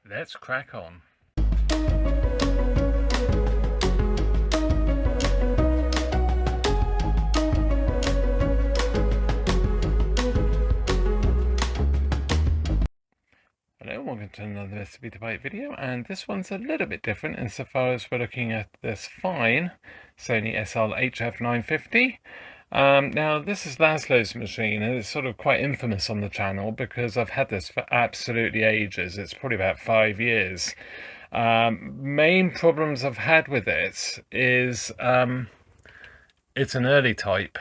Let's crack on. Hello, welcome to another MrBetaByte video, and this one's a little bit different insofar as we're looking at this fine Sony SL-HF950. Now this is Lazlo's machine, and it's sort of quite infamous on the channel because I've had this for absolutely ages. It's probably about 5 years. Main problems I've had with it is it's an early type,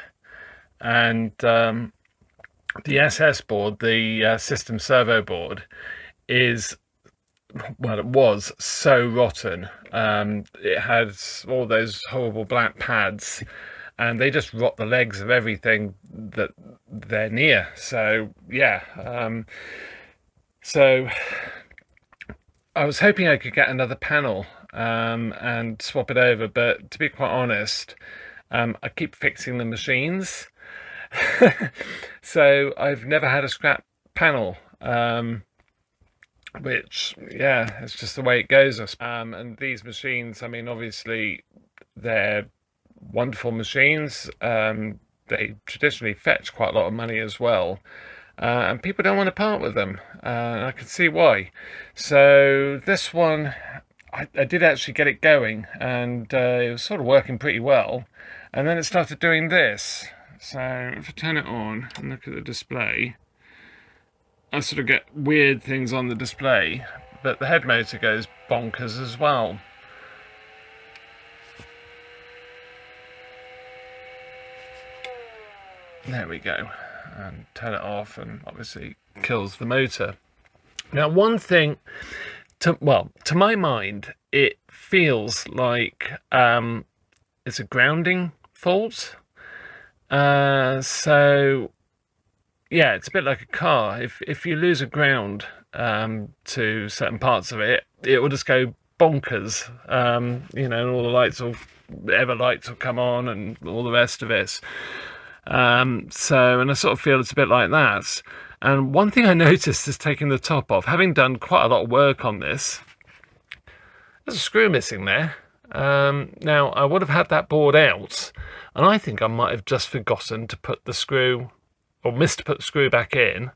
and the SS board, the system servo board, is, well, it was so rotten. It had all those horrible black pads, and they just rot the legs of everything that they're near. So yeah, so I was hoping I could get another panel and swap it over, but to be quite honest, I keep fixing the machines. So I've never had a scrap panel, which, yeah, it's just the way it goes. And these machines, I mean, obviously they're wonderful machines. They traditionally fetch quite a lot of money as well, and people don't want to part with them. I can see why. So this one, I did actually get it going, and it was sort of working pretty well, and then it started doing this. So if I turn it on and look at the display, I sort of get weird things on the display, but the head motor goes bonkers as well. There we go. And turn it off, and obviously kills the motor. Now, one thing, to my mind, it feels like it's a grounding fault. So yeah, it's a bit like a car. If you lose a ground to certain parts of it, it will just go bonkers. You know, and all the lights will come on, and all the rest of it. So, and I sort of feel it's a bit like that. And one thing I noticed is taking the top off. Having done quite a lot of work on this, there's a screw missing there. Now, I would have had that board out, and I think I might have just forgotten to put the screw, or missed to put the screw back in.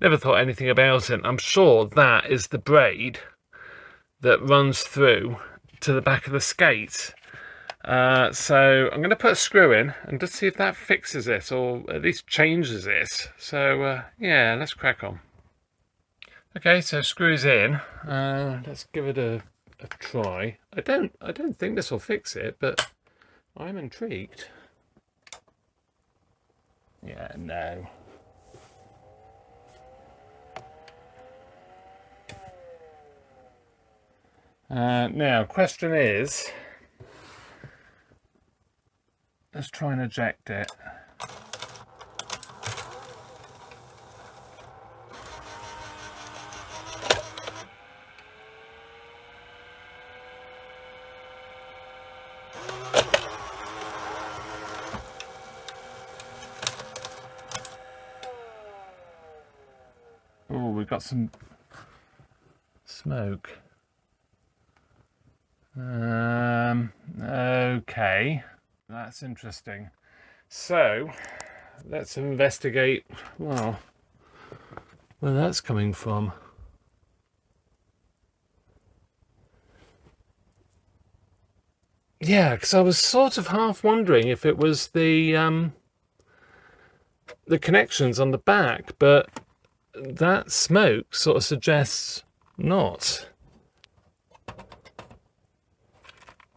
Never thought anything about it. I'm sure that is the braid that runs through to the back of the skate. So I'm going to put a screw in and just see if that fixes it, or at least changes it. So yeah, let's crack on. Okay, so screws in. Let's give it a try. I don't think this will fix it, but I'm intrigued. Yeah, no. Now, question is, let's try and eject it. Oh, we've got some smoke. Okay, that's interesting. So let's investigate, well, where that's coming from. Yeah, because I was sort of half wondering if it was the connections on the back, but that smoke sort of suggests not.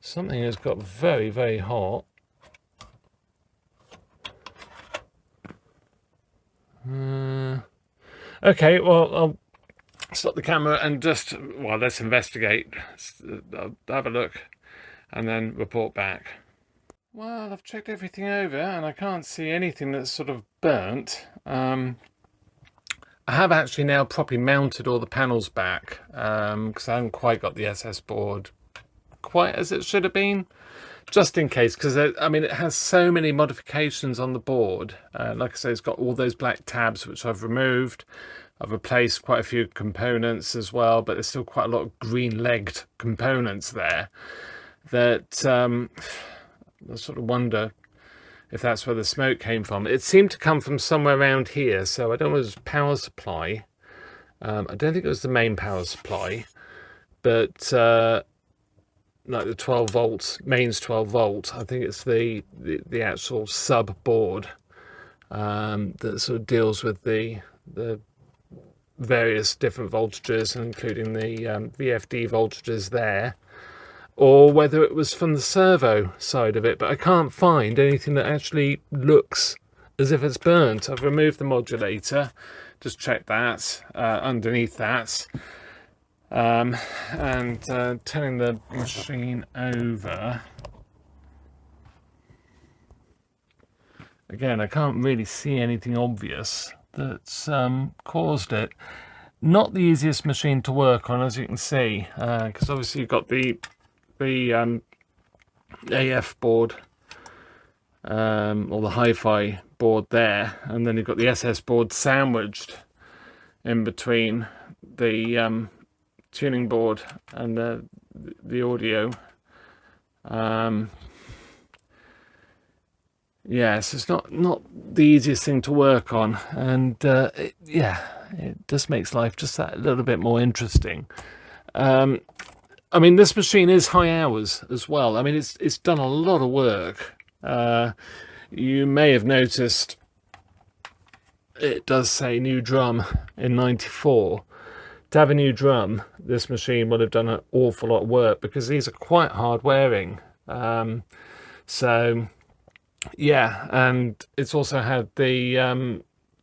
Something has got very, very hot. Okay, well, I'll stop the camera and just, well, let's investigate. I'll have a look and then report back. Well, I've checked everything over and I can't see anything that's sort of burnt. I have actually now properly mounted all the panels back because I haven't quite got the SS board quite as it should have been, just in case, because I mean, it has so many modifications on the board. Like I say, it's got all those black tabs which I've removed. I've replaced quite a few components as well, but there's still quite a lot of green-legged components there that I sort of wonder if that's where the smoke came from. It seemed to come from somewhere around here, so I don't know if it was power supply. I don't think it was the main power supply, but like the 12 volts, mains 12 volt. I think it's the actual sub board that sort of deals with the various different voltages, including the VFD voltages there, or whether it was from the servo side of it, but I can't find anything that actually looks as if it's burnt. I've removed the modulator, just check that underneath that, and turning the machine over. Again, I can't really see anything obvious that's caused it. Not the easiest machine to work on, as you can see, because obviously you've got the AF board, or the Hi-Fi board there, and then you've got the SS board sandwiched in between the tuning board and the audio. Yes, it's not the easiest thing to work on, and yeah, it just makes life just that little bit more interesting. I mean, this machine is high hours as well. I mean, it's done a lot of work. You may have noticed it does say new drum in 94. To have a new drum, this machine would have done an awful lot of work, because these are quite hard wearing. So yeah, and it's also had the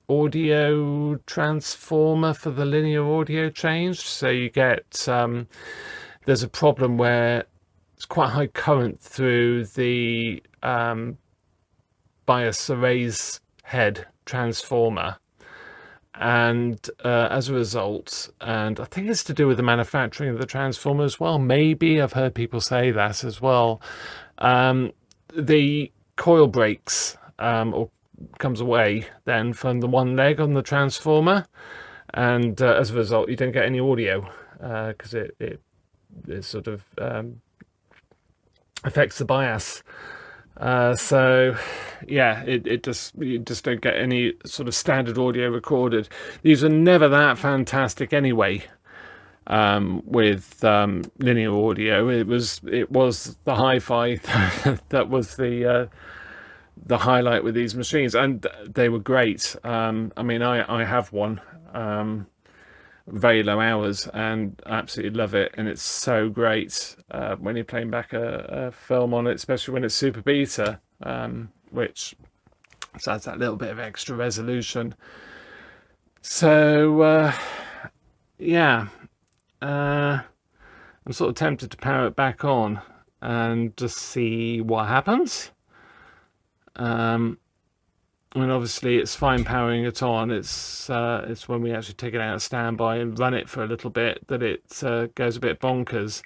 audio transformer for the linear audio changed. So you get there's a problem where it's quite high current through the bias arrays head transformer, and as a result, and I think it's to do with the manufacturing of the transformer as well, maybe I've heard people say that as well, the coil breaks or comes away then from the one leg on the transformer, and as a result you don't get any audio, because it sort of affects the bias. So yeah, you just don't get any sort of standard audio recorded. These are never that fantastic anyway. With linear audio, it was the Hi-Fi that was the highlight with these machines, and they were great. I mean, I have one, very low hours, and I absolutely love it, and it's so great when you're playing back a film on it, especially when it's SuperBeta, which adds that little bit of extra resolution. So yeah, I'm sort of tempted to power it back on and just see what happens. I mean, obviously it's fine powering it on. It's when we actually take it out of standby and run it for a little bit that it goes a bit bonkers.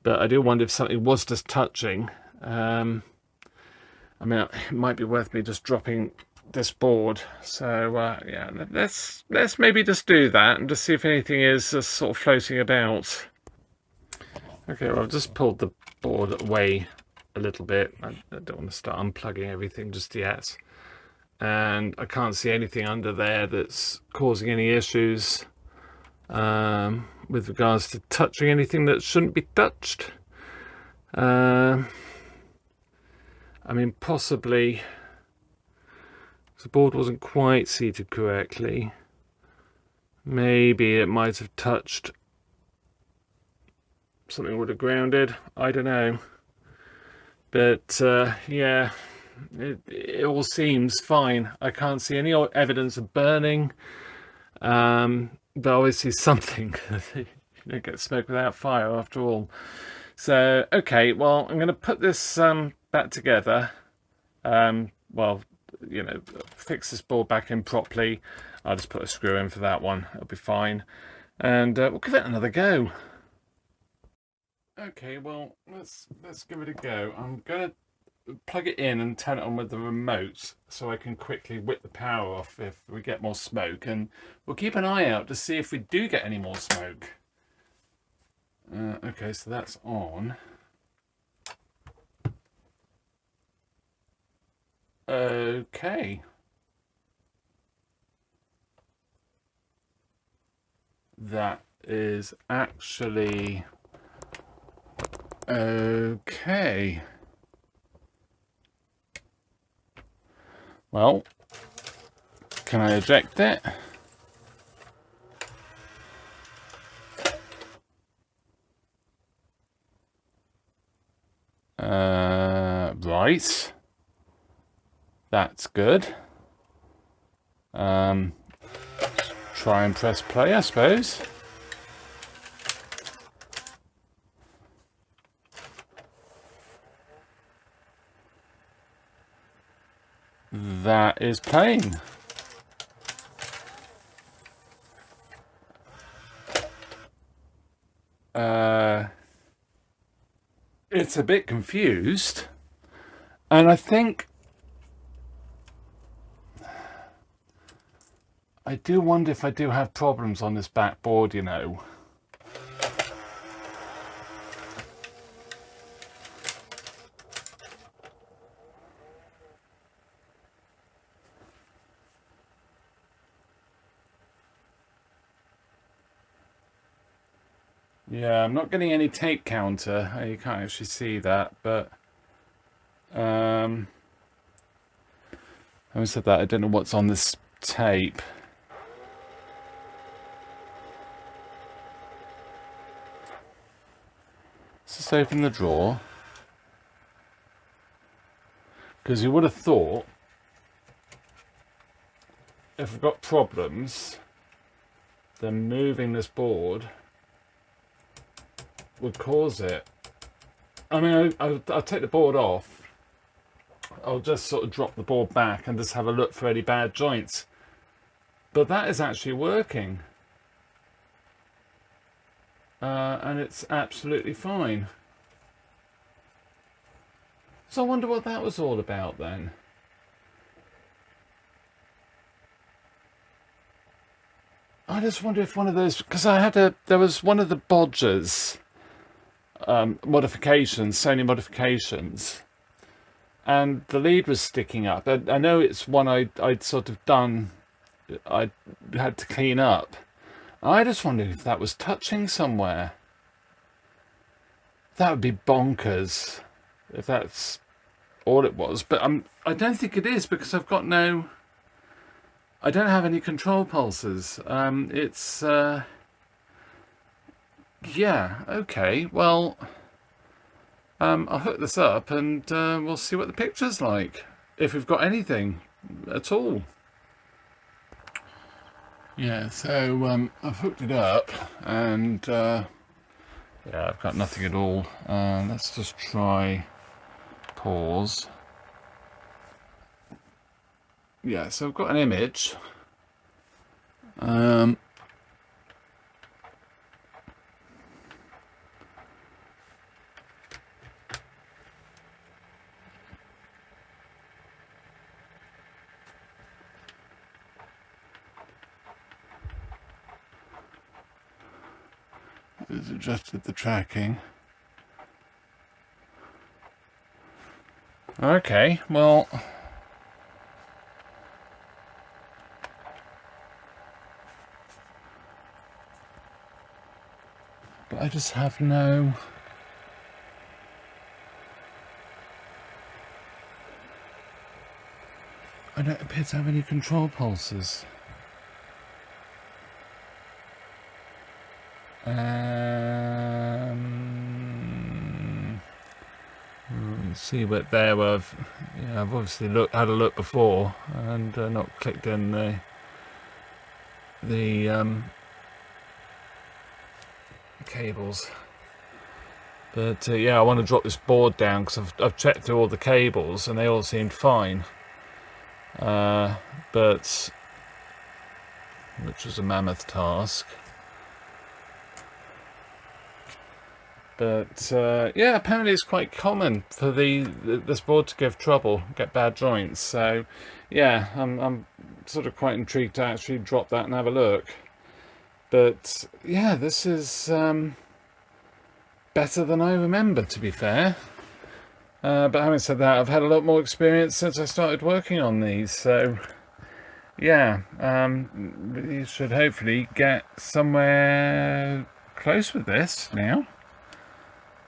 But I do wonder if something was just touching. I mean, it might be worth me just dropping this board. So yeah, let's maybe just do that and just see if anything is just sort of floating about. Okay, well, I've just pulled the board away a little bit. I don't want to start unplugging everything just yet. And I can't see anything under there that's causing any issues with regards to touching anything that shouldn't be touched. I mean, possibly the board wasn't quite seated correctly. Maybe it might have touched something, would have grounded, I don't know. But yeah, it all seems fine. I can't see any evidence of burning, but obviously something. You don't get smoke without fire after all. So okay, well, I'm going to put this back together. Well, you know, fix this board back in properly. I'll just put a screw in for that one, it'll be fine, and we'll give it another go. Okay, well, let's give it a go. I'm gonna plug it in and turn it on with the remote so I can quickly whip the power off if we get more smoke, and we'll keep an eye out to see if we do get any more smoke. Okay, so that's on. Okay. That is actually okay. Well, can I eject it? Right. That's good. Try and press play, I suppose. That is playing. It's a bit confused, and I think I do wonder if I do have problems on this backboard, you know. Yeah, I'm not getting any tape counter. You can't actually see that, but having said that, I don't know what's on this tape. Let's just open the drawer, because you would have thought if we've got problems, then moving this board would cause it. I mean, I'll take the board off. I'll just sort of drop the board back and just have a look for any bad joints. But that is actually working. And it's absolutely fine. So I wonder what that was all about then. I just wonder if one of those, because there was one of the bodgers modifications, Sony modifications, and the lead was sticking up. I know it's one I'd sort of done, I had to clean up. I just wondered if that was touching somewhere. That would be bonkers if that's all it was, but I don't think it is, because I don't have any control pulses. Yeah, okay, well, I'll hook this up and we'll see what the picture's like, if we've got anything at all. Yeah, so I've hooked it up and yeah, I've got nothing at all. Let's just try pause. Yeah, so I've got an image. It's adjusted the tracking. Okay, well, but I just have no... I don't appear to have any control pulses. See what there I've obviously had a look before and not clicked in the cables, but yeah, I want to drop this board down because I've checked through all the cables and they all seemed fine, but which was a mammoth task. But yeah, apparently it's quite common for this board to give trouble, get bad joints. So yeah, I'm sort of quite intrigued to actually drop that and have a look. But yeah, this is better than I remember, to be fair. But having said that, I've had a lot more experience since I started working on these. So yeah, you should hopefully get somewhere close with this now.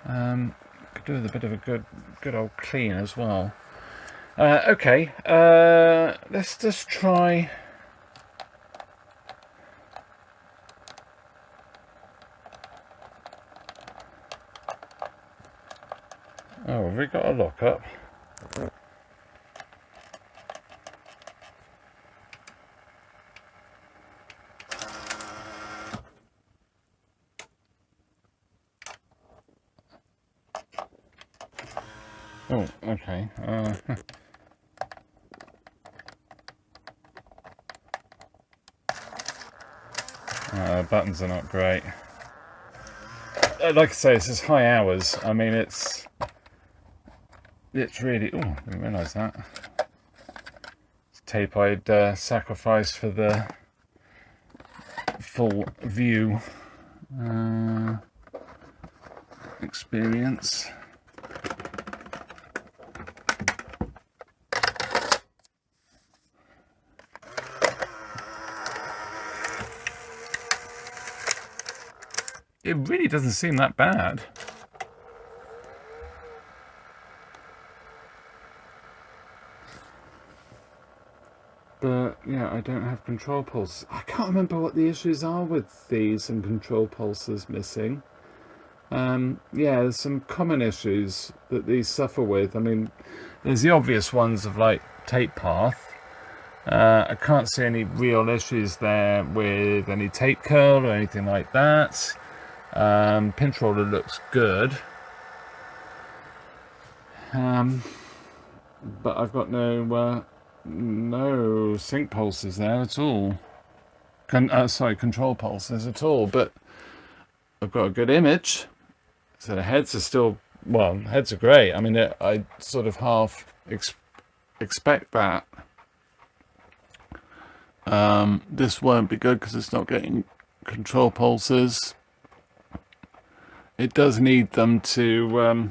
Could do with a bit of a good old clean as well. Okay, let's just try. Oh, have we got a lockup? Oh, okay. Buttons are not great. Like I say, this is high hours. I mean, it's really. Oh, I didn't realise that. It's tape I'd sacrifice for the full view experience. It really doesn't seem that bad. But yeah, I don't have control pulses. I can't remember what the issues are with these and control pulses missing. Yeah, there's some common issues that these suffer with. I mean, there's the obvious ones of like tape path. I can't see any real issues there with any tape curl or anything like that. Pinch roller looks good. But I've got no sync pulses there at all. Sorry, control pulses at all. But I've got a good image. So the heads are still, well, heads are great. I mean, I sort of half expect that. This won't be good because it's not getting control pulses. It does need them to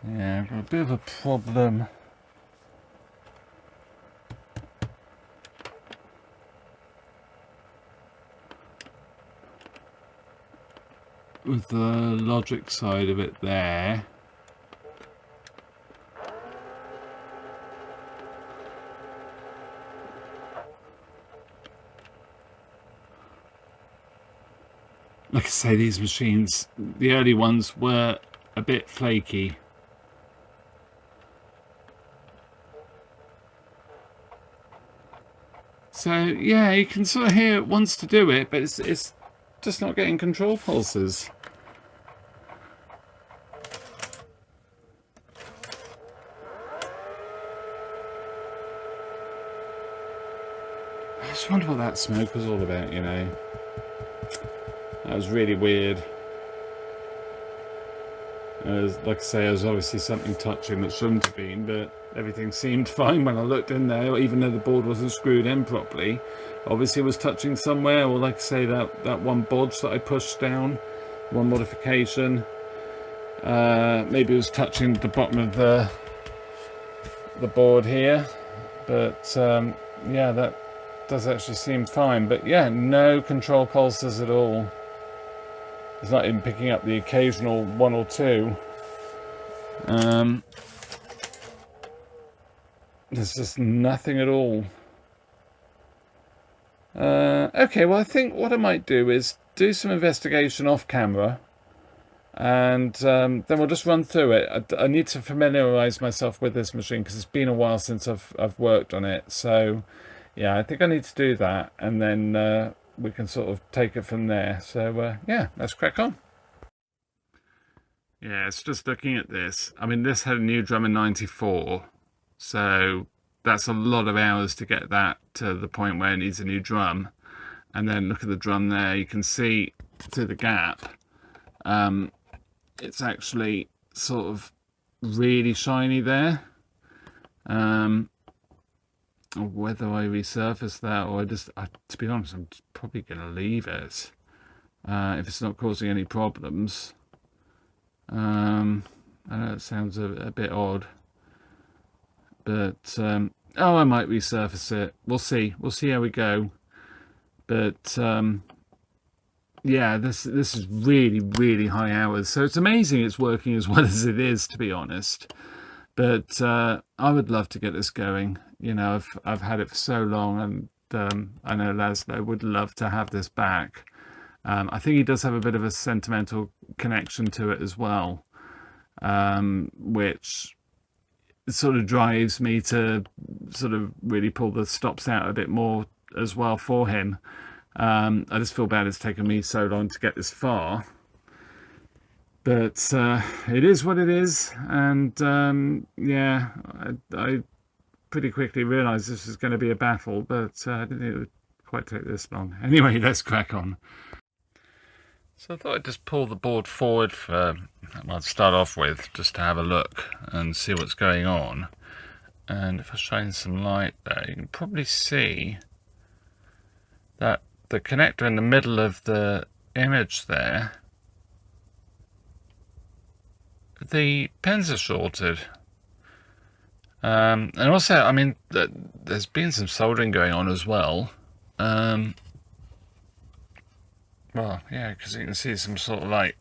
yeah, I've got a bit of a problem with the logic side of it there. Like I say, these machines, the early ones were a bit flaky. So yeah, you can sort of hear it wants to do it, but it's just not getting control pulses. I just wonder what that smoke was all about, you know. That was really weird. Like I say, there was obviously something touching that shouldn't have been, but everything seemed fine when I looked in there, even though the board wasn't screwed in properly. Obviously it was touching somewhere, or like I say, that one bodge that I pushed down, one modification. Maybe it was touching the bottom of the board here, but yeah, that does actually seem fine. But yeah, no control pulses at all. It's not even picking up the occasional one or two. There's just nothing at all. Okay, well, I think what I might do is do some investigation off camera, and then we'll just run through it. I need to familiarize myself with this machine because it's been a while since I've worked on it. So yeah, I think I need to do that, and then we can sort of take it from there. So yeah, let's crack on. Yeah, it's just looking at this. I mean, this had a new drum in '94, So that's a lot of hours to get that to the point where it needs a new drum. And then look at the drum there, you can see through the gap, it's actually sort of really shiny there. Whether I resurface that or to be honest, I'm probably going to leave it if it's not causing any problems. I know it sounds a bit odd, but oh, I might resurface it. We'll see how we go. But yeah, this is really high hours, so it's amazing it's working as well as it is, to be honest. But I would love to get this going. You know, I've had it for so long, and I know Lazlo would love to have this back. I think he does have a bit of a sentimental connection to it as well, which sort of drives me to sort of really pull the stops out a bit more as well for him. I just feel bad it's taken me so long to get this far, but it is what it is. And yeah, I pretty quickly realized this was going to be a battle, but I didn't think it would quite take this long. Anyway, let's crack on. So I thought I'd just pull the board forward for, well, I'd start off with just to have a look and see what's going on. And if I shine some light there, you can probably see that the connector in the middle of the image there, the pins are shorted. And also, I mean, there's been some soldering going on as well. Well, yeah, because you can see some sort of like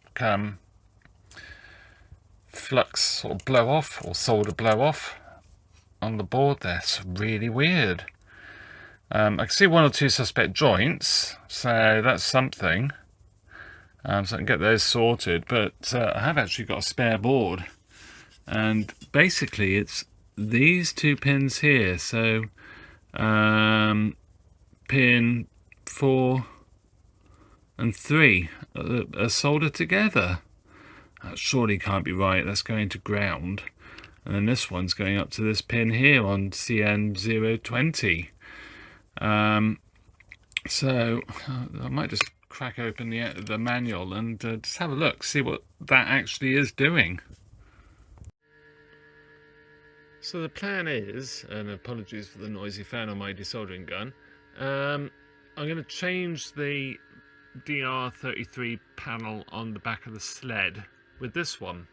flux sort of blow off, or solder blow off on the board there. It's really weird. I can see one or two suspect joints, so that's something. So I can get those sorted, but I have actually got a spare board, and basically it's these two pins here. So pin 4 and 3 are soldered together. That surely can't be right. That's going to ground, and then this one's going up to this pin here on CN020. So I might just crack open the manual and just have a look, see what that actually is doing. So the plan is, and apologies for the noisy fan on my desoldering gun, I'm going to change the DR33 panel on the back of the sled with this one,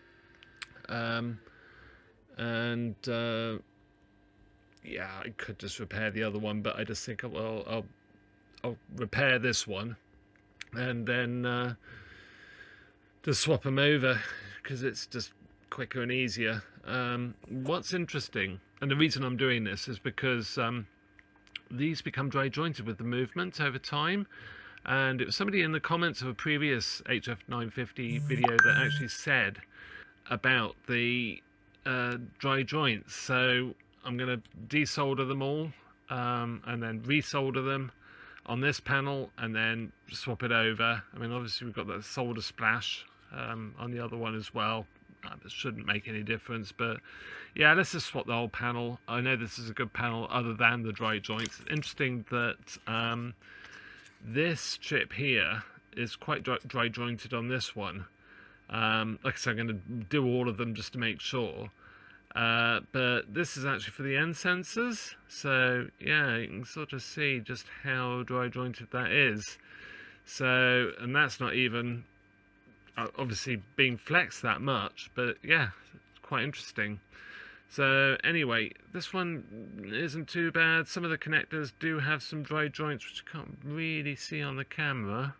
yeah, I could just repair the other one, but I just think, well, I'll repair this one and then just swap them over, because it's just quicker and easier. What's interesting, and the reason I'm doing this, is because these become dry jointed with the movement over time. And it was somebody in the comments of a previous HF950 video that actually said about the dry joints. So I'm going to desolder them all and then resolder them on this panel and then swap it over. I mean, obviously we've got that solder splash on the other one as well. That shouldn't make any difference, but yeah, let's just swap the whole panel. I know this is a good panel other than the dry joints. Interesting that this chip here is quite dry jointed on this one. Like I said, I'm going to do all of them just to make sure. But this is actually for the end sensors. So yeah, you can sort of see just how dry jointed that is. So, and that's not even obviously being flexed that much, but yeah, it's quite interesting. So anyway, this one isn't too bad. Some of the connectors do have some dry joints, which you can't really see on the camera,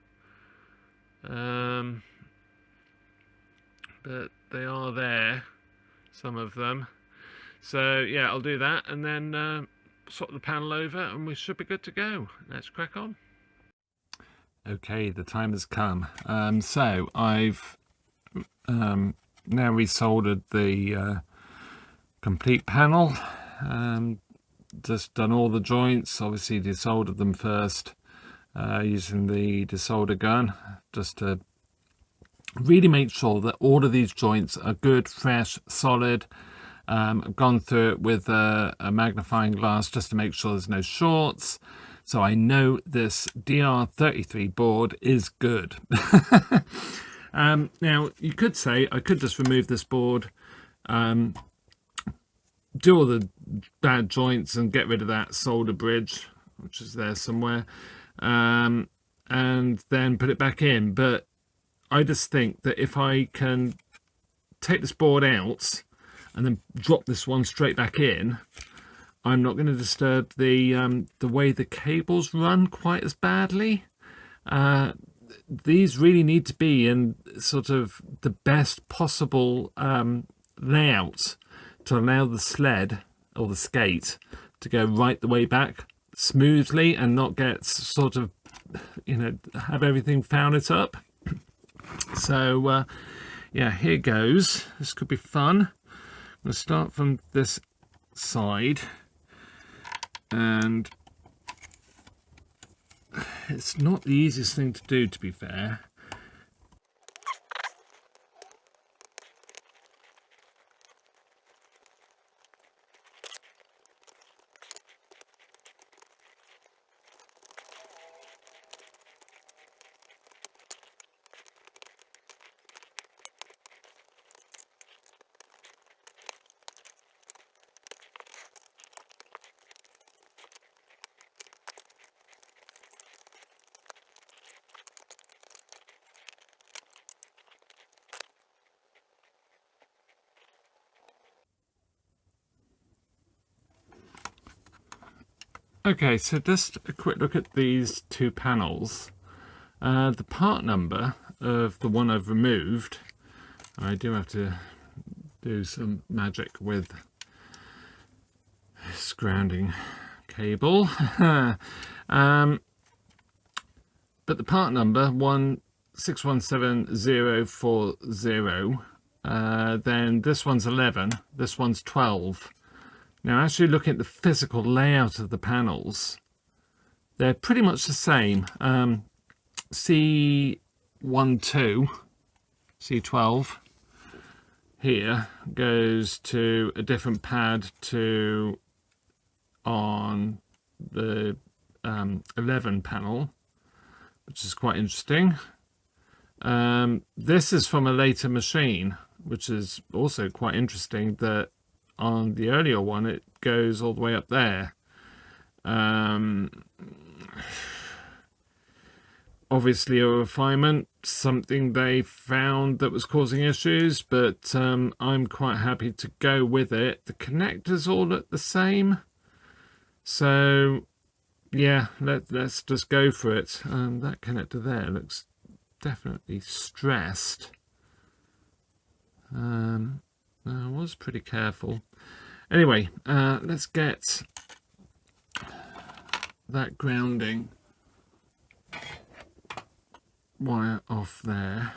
but they are there, some of them. So yeah, I'll do that and then swap the panel over and we should be good to go. Let's crack on. Okay, the time has come. So I've now resoldered the complete panel, just done all the joints, obviously desoldered them first using the desolder gun, just to really make sure that all of these joints are good, fresh, solid, I've gone through it with a magnifying glass just to make sure there's no shorts. So I know this DR33 board is good. Now, you could say I could just remove this board, do all the bad joints and get rid of that solder bridge, which is there somewhere, and then put it back in. But I just think that if I can take this board out and then drop this one straight back in, I'm not going to disturb the way the cables run quite as badly. These really need to be in sort of the best possible layout to allow the sled or the skate to go right the way back smoothly and not get sort of, you know, have everything foul it up. So yeah, here goes. This could be fun. I'm going to start from this side, and it's not the easiest thing to do, to be fair. Okay, so just a quick look at these two panels. The part number of the one I've removed, I do have to do some magic with this grounding cable. But the part number 1617040, then this one's 11, this one's 12. Now, actually looking at the physical layout of the panels, they're pretty much the same. C12, C12 here goes to a different pad to on the 11 panel, which is quite interesting. This is from a later machine, which is also quite interesting that on the earlier one it goes all the way up there. Obviously a refinement, something they found that was causing issues, but I'm quite happy to go with it. The connectors all look the same, so yeah, let's just go for it. That connector there looks definitely stressed. I was pretty careful. Anyway, let's get that grounding wire off there.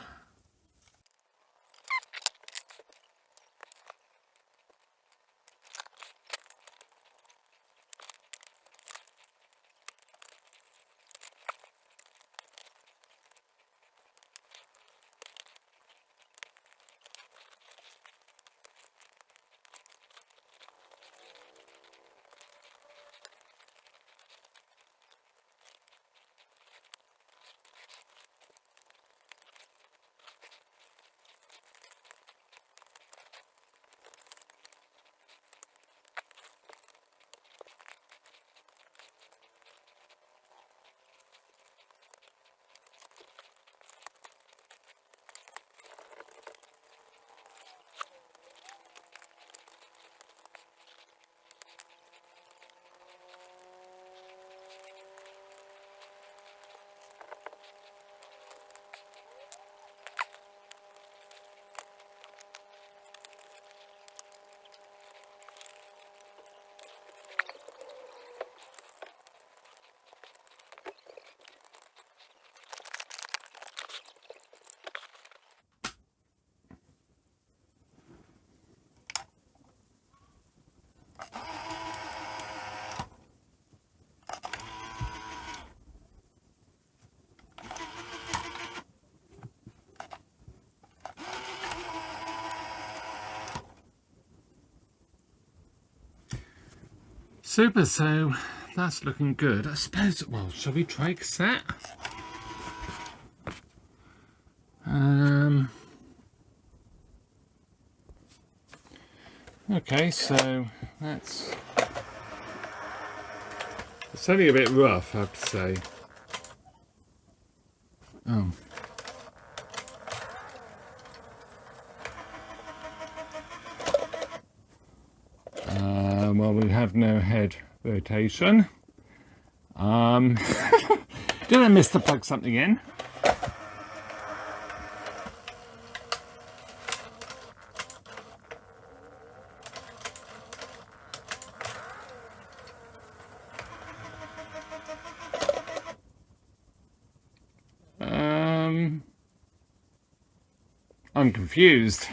Super, so that's looking good. I suppose, well, shall we try cassette? Okay, so it's only a bit rough, I have to say. Oh. Well, we have no head rotation. Did I miss to plug something in? I'm confused.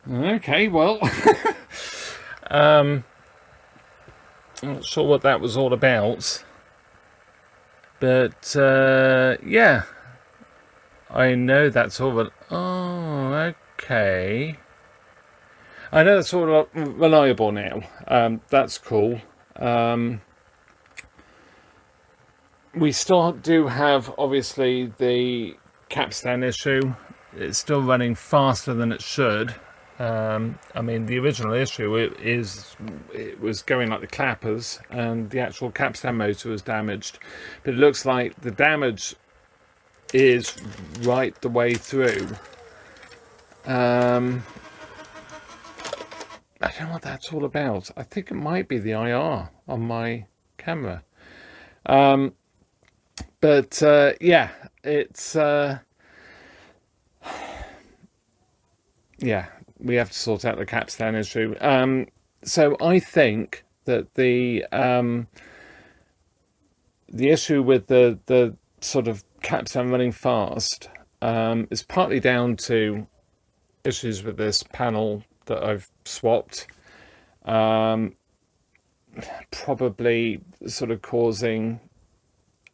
Okay, well, I'm not sure what that was all about, but yeah, I know that's all. But oh, okay, I know that's all reliable now. That's cool. We still do have, obviously, the capstan issue. It's still running faster than it should. I mean, the original issue it was going like the clappers, and the actual capstan motor was damaged. But it looks like the damage is right the way through. I don't know what that's all about. I think it might be the IR on my camera. But yeah, it's yeah, we have to sort out the capstan issue. So I think that the issue with the sort of capstan running fast is partly down to issues with this panel that I've swapped, probably sort of causing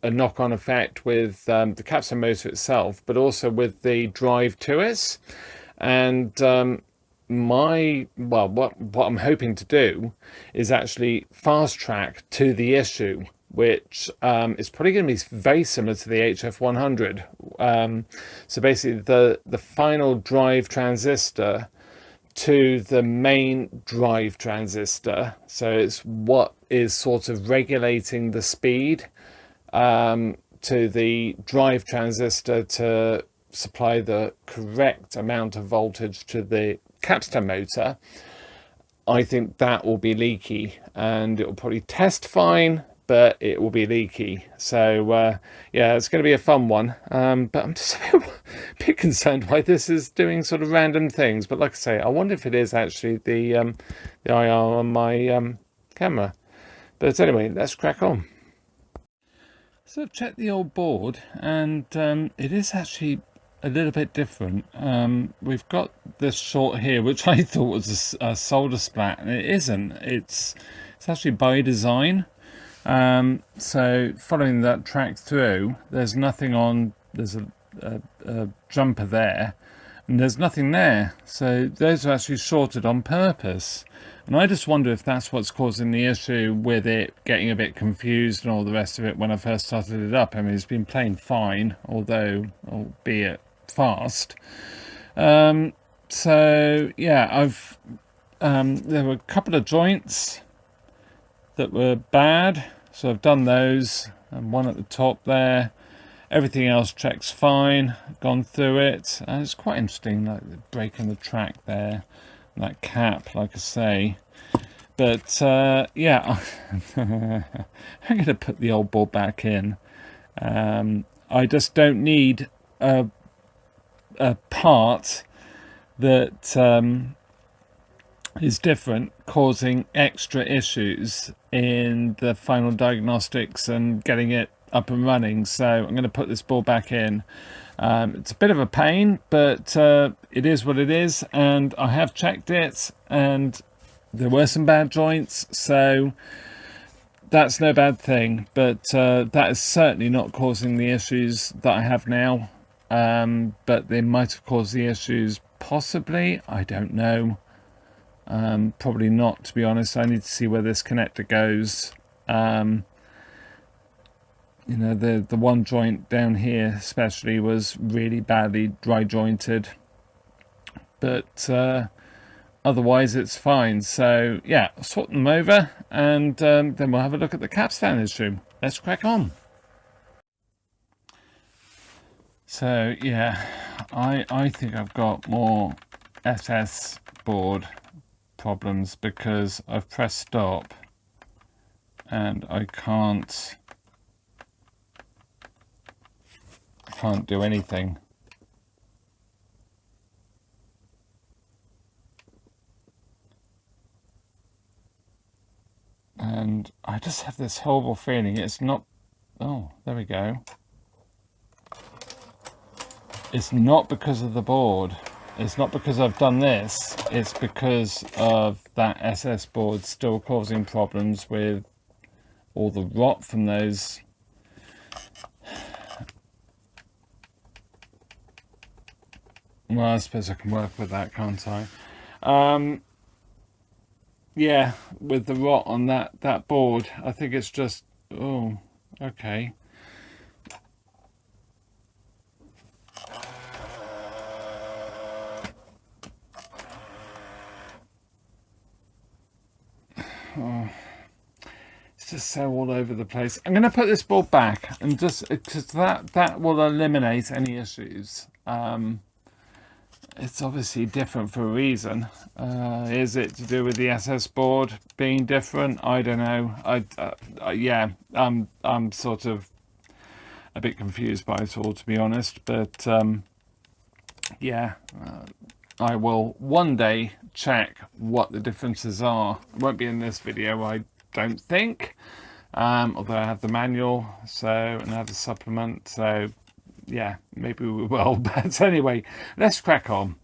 a knock-on effect with the capstan motor itself, but also with the drive to it. And what I'm hoping to do is actually fast track to the issue, which is probably going to be very similar to the HF100. So basically the final drive transistor to the main drive transistor. So it's what is sort of regulating the speed to the drive transistor to supply the correct amount of voltage to the capstan motor. I think that will be leaky, and it will probably test fine, but it will be leaky. So yeah, it's going to be a fun one, but I'm just a bit concerned why this is doing sort of random things. But like I say, I wonder if it is actually the IR on my camera. But anyway, let's crack on. So I've checked the old board, and it is actually a little bit different. We've got this short here, which I thought was a solder splat, and it isn't. It's actually by design. So following that track through, there's nothing on. There's a jumper there, and there's nothing there. So those are actually shorted on purpose. And I just wonder if that's what's causing the issue with it getting a bit confused and all the rest of it when I first started it up. I mean, it's been playing fine, although, albeit fast. So yeah, there were a couple of joints that were bad, so I've done those, and one at the top there. Everything else checks fine, gone through it, and it's quite interesting, like breaking the track there, and that cap, like I say. But yeah, I'm going to put the old board back in. I just don't need a part that is different, causing extra issues in the final diagnostics and getting it up and running. So I'm going to put this board back in. It's a bit of a pain, but it is what it is, and I have checked it, and there were some bad joints, so that's no bad thing. But that is certainly not causing the issues that I have now. But they might have caused the issues, possibly. I don't know. Probably not, to be honest. I need to see where this connector goes. You know, the one joint down here especially was really badly dry jointed, but otherwise it's fine. So yeah, I'll swap them over, and then we'll have a look at the capstan issue. Let's crack on. So yeah, I think I've got more SS board problems because I've pressed stop and I can't do anything. And I just have this horrible feeling it's not... Oh, there we go. It's not because of the board. It's not because I've done this. It's because of that SS board still causing problems with all the rot from those. Well, I suppose I can work with that, can't I? Yeah, with the rot on that board, I think it's just... Oh, okay. Oh, it's just so all over the place. I'm going to put this board back, and just because that will eliminate any issues. It's obviously different for a reason. Is it to do with the SS board being different? I don't know. Yeah, I'm sort of a bit confused by it all, to be honest. But yeah, I will one day check what the differences are. It won't be in this video, I don't think. Although I have the manual, and I have the supplement, so yeah, maybe we will. But anyway, let's crack on.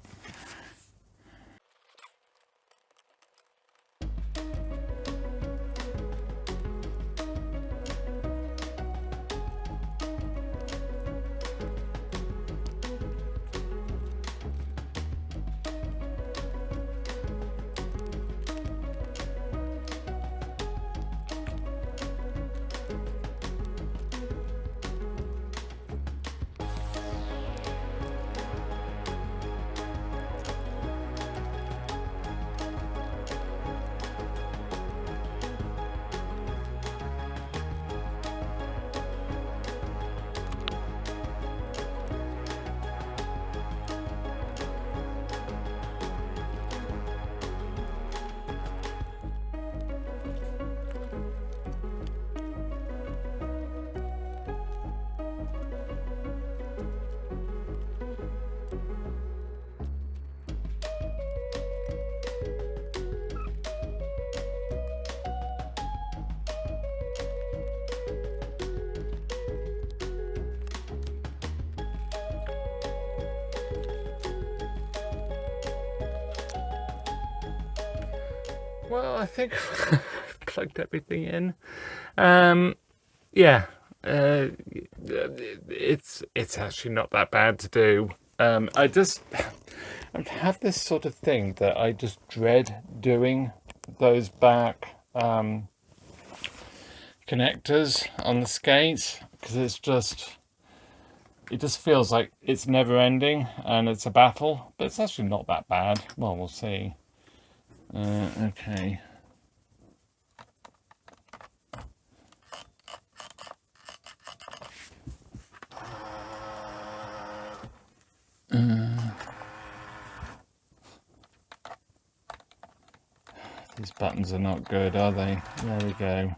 Well, I think I've plugged everything in. Yeah, it's actually not that bad to do. I have this sort of thing that I just dread doing those back connectors on the skates, because it just feels like it's never ending and it's a battle, but it's actually not that bad. Well, we'll see. Okay. These buttons are not good, are they? There we go. I'm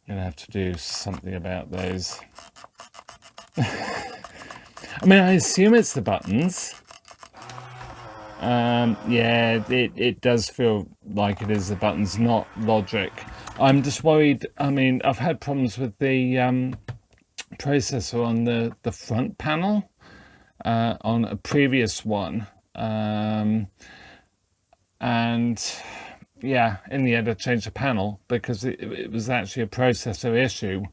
gonna have to do something about those. I mean, I assume it's the buttons. Yeah, it does feel like it is the buttons, not logic. I'm just worried. I mean, I've had problems with the processor on the front panel on a previous one, and yeah, in the end I changed the panel because it was actually a processor issue.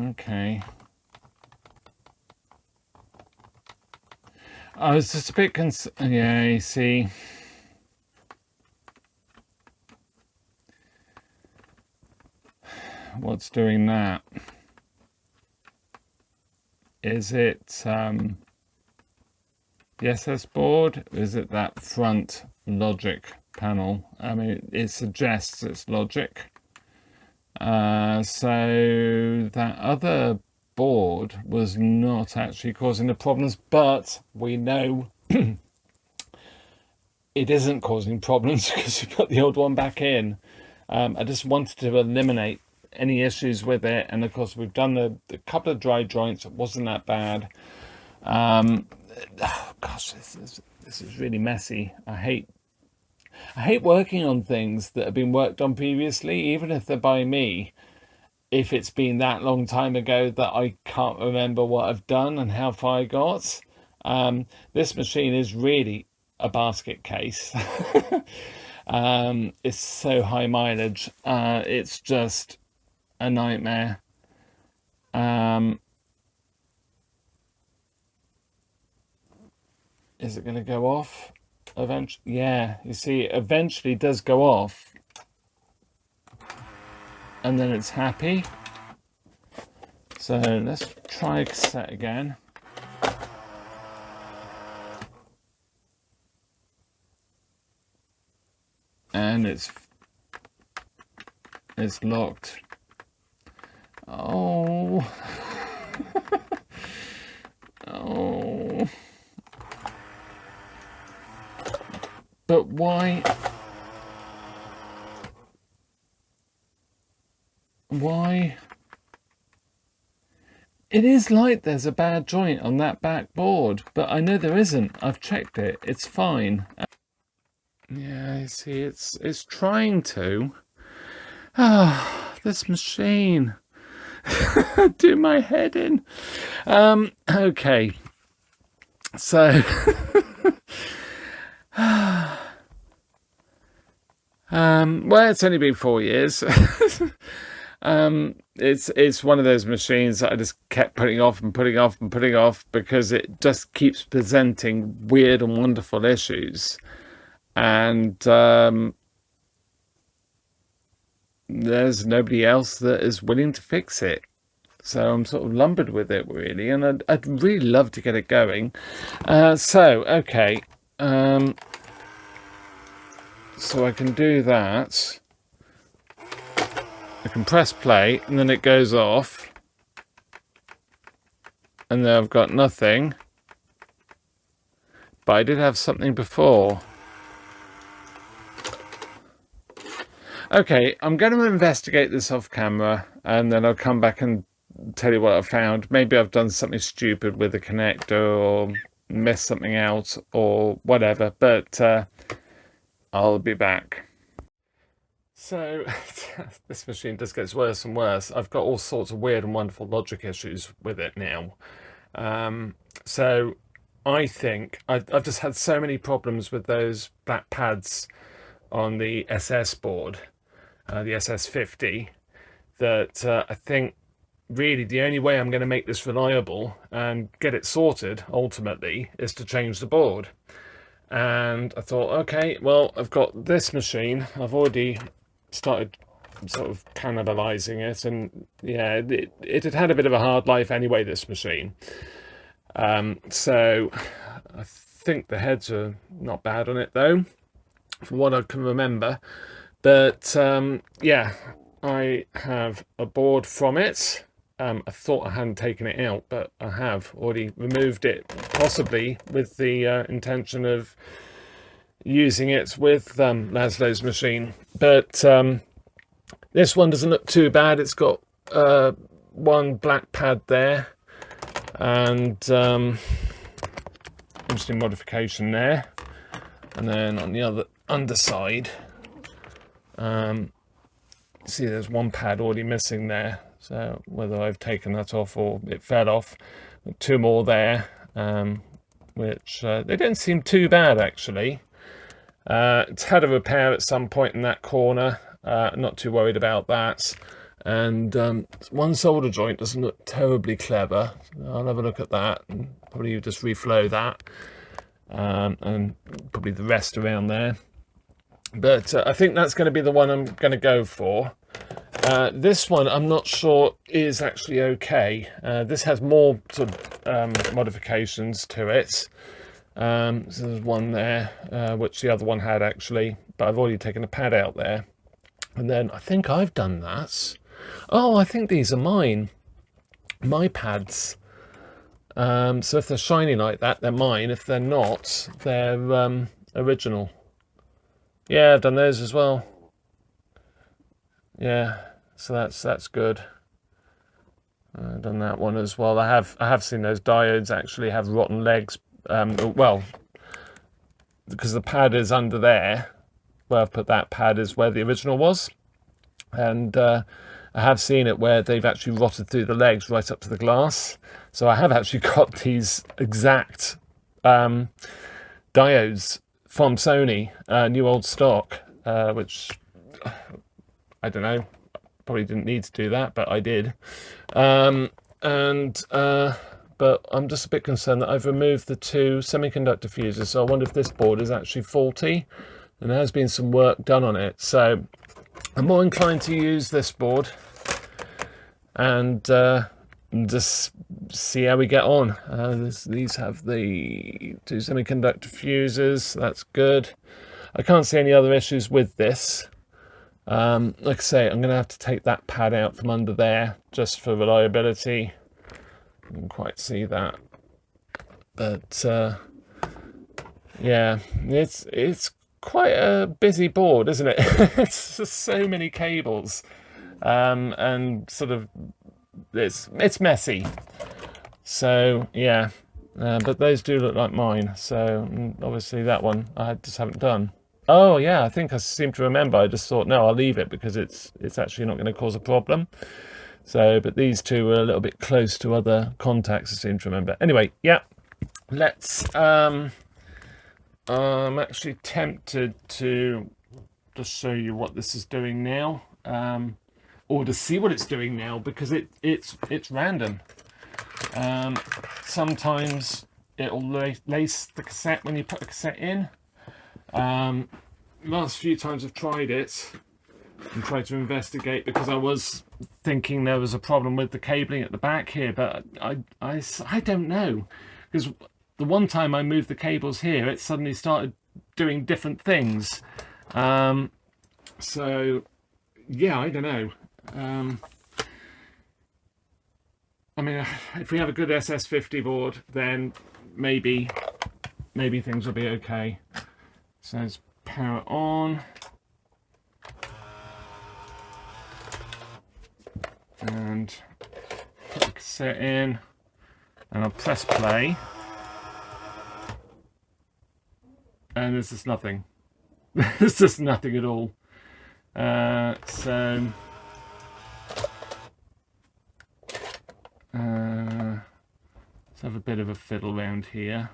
Okay. I was just a bit yeah, you see. What's doing that? Is it the SS board? Is it that front logic panel? I mean, it suggests it's logic. So that other board was not actually causing the problems, but we know it isn't causing problems because we put the old one back in. I just wanted to eliminate any issues with it, and of course we've done the couple of dry joints. It wasn't that bad. Oh gosh, this is really messy. I hate working on things that have been worked on previously, even if they're by me, if it's been that long time ago that I can't remember what I've done and how far I got. This machine is really a basket case. It's so high mileage. It's just a nightmare. Is it going to go off eventually? Yeah, you see, it eventually does go off, and then it's happy. So let's try cassette again. And it's locked. Oh. Oh. But why? Why? It is like there's a bad joint on that back board, but I know there isn't. I've checked it. It's fine. Yeah, you see, it's trying to. Ah, this machine. Do my head in. Okay. So. Well, it's only been 4 years. It's one of those machines that I just kept putting off and putting off and putting off because it just keeps presenting weird and wonderful issues. And there's nobody else that is willing to fix it. So I'm sort of lumbered with it, really, and I'd really love to get it going. Okay. So I can do that. I can press play, and then it goes off. And then I've got nothing. But I did have something before. Okay, I'm going to investigate this off camera, and then I'll come back and tell you what I found. Maybe I've done something stupid with the connector, or missed something out, or whatever, but I'll be back. So this machine just gets worse and worse. I've got all sorts of weird and wonderful logic issues with it now. So I think I've just had so many problems with those black pads on the SS board, the SS-50, that I think really the only way I'm going to make this reliable and get it sorted ultimately is to change the board. And I thought, okay, well, I've got this machine. I've already started sort of cannibalizing it, and yeah, it had had a bit of a hard life anyway, this machine. So I think the heads are not bad on it though, from what I can remember. But yeah, I have a board from it. I thought I hadn't taken it out, but I have already removed it, possibly with the intention of using it with Lazlo's machine. But this one doesn't look too bad. It's got one black pad there, and interesting modification there. And then on the other underside, see there's one pad already missing there. So whether I've taken that off or it fell off, two more there, which they don't seem too bad actually. It's had a repair at some point in that corner. Not too worried about that. And one solder joint doesn't look terribly clever. I'll have a look at that and probably just reflow that, and probably the rest around there. But I think that's going to be the one I'm going to go for. This one I'm not sure is actually okay. This has more sort of modifications to it. So there's one there, which the other one had actually, but I've already taken a pad out there. And then I think I've done that. Oh, I think these are mine. My pads. So if they're shiny like that, they're mine. If they're not, they're original. Yeah, I've done those as well. Yeah, so that's good. I've done that one as well. I have seen those diodes actually have rotten legs. Well, because the pad is under there, where I've put that pad is where the original was, and I have seen it where they've actually rotted through the legs right up to the glass. So I have actually got these exact diodes from Sony, new old stock, which I don't know, probably didn't need to do that, but I did. But I'm just a bit concerned that I've removed the two semiconductor fuses, so I wonder if this board is actually faulty, and there has been some work done on it. So I'm more inclined to use this board and just see how we get on. These have the two semiconductor fuses, that's good. I can't see any other issues with this. Like I say, I'm going to have to take that pad out from under there just for reliability. You can quite see that, but yeah, it's quite a busy board, isn't it? It's just so many cables, and sort of it's messy. So yeah, but those do look like mine. So obviously that one I just haven't done. Oh yeah, I think I seem to remember. I just thought, no, I'll leave it because it's actually not going to cause a problem. So, but these two were a little bit close to other contacts, I seem to remember. Anyway, yeah, let's, I'm actually tempted to just show you what this is doing now, or to see what it's doing now, because it's random. Sometimes it'll lace the cassette when you put the cassette in. Last few times I've tried it and tried to investigate, because I was thinking there was a problem with the cabling at the back here, but I don't know, because the one time I moved the cables here, it suddenly started doing different things. So yeah, I don't know. I mean, if we have a good SS50 board, then maybe things will be okay. So let's power it on. And put the cassette in, and I'll press play, and there's just nothing. There's just nothing at all. So let's have a bit of a fiddle around here.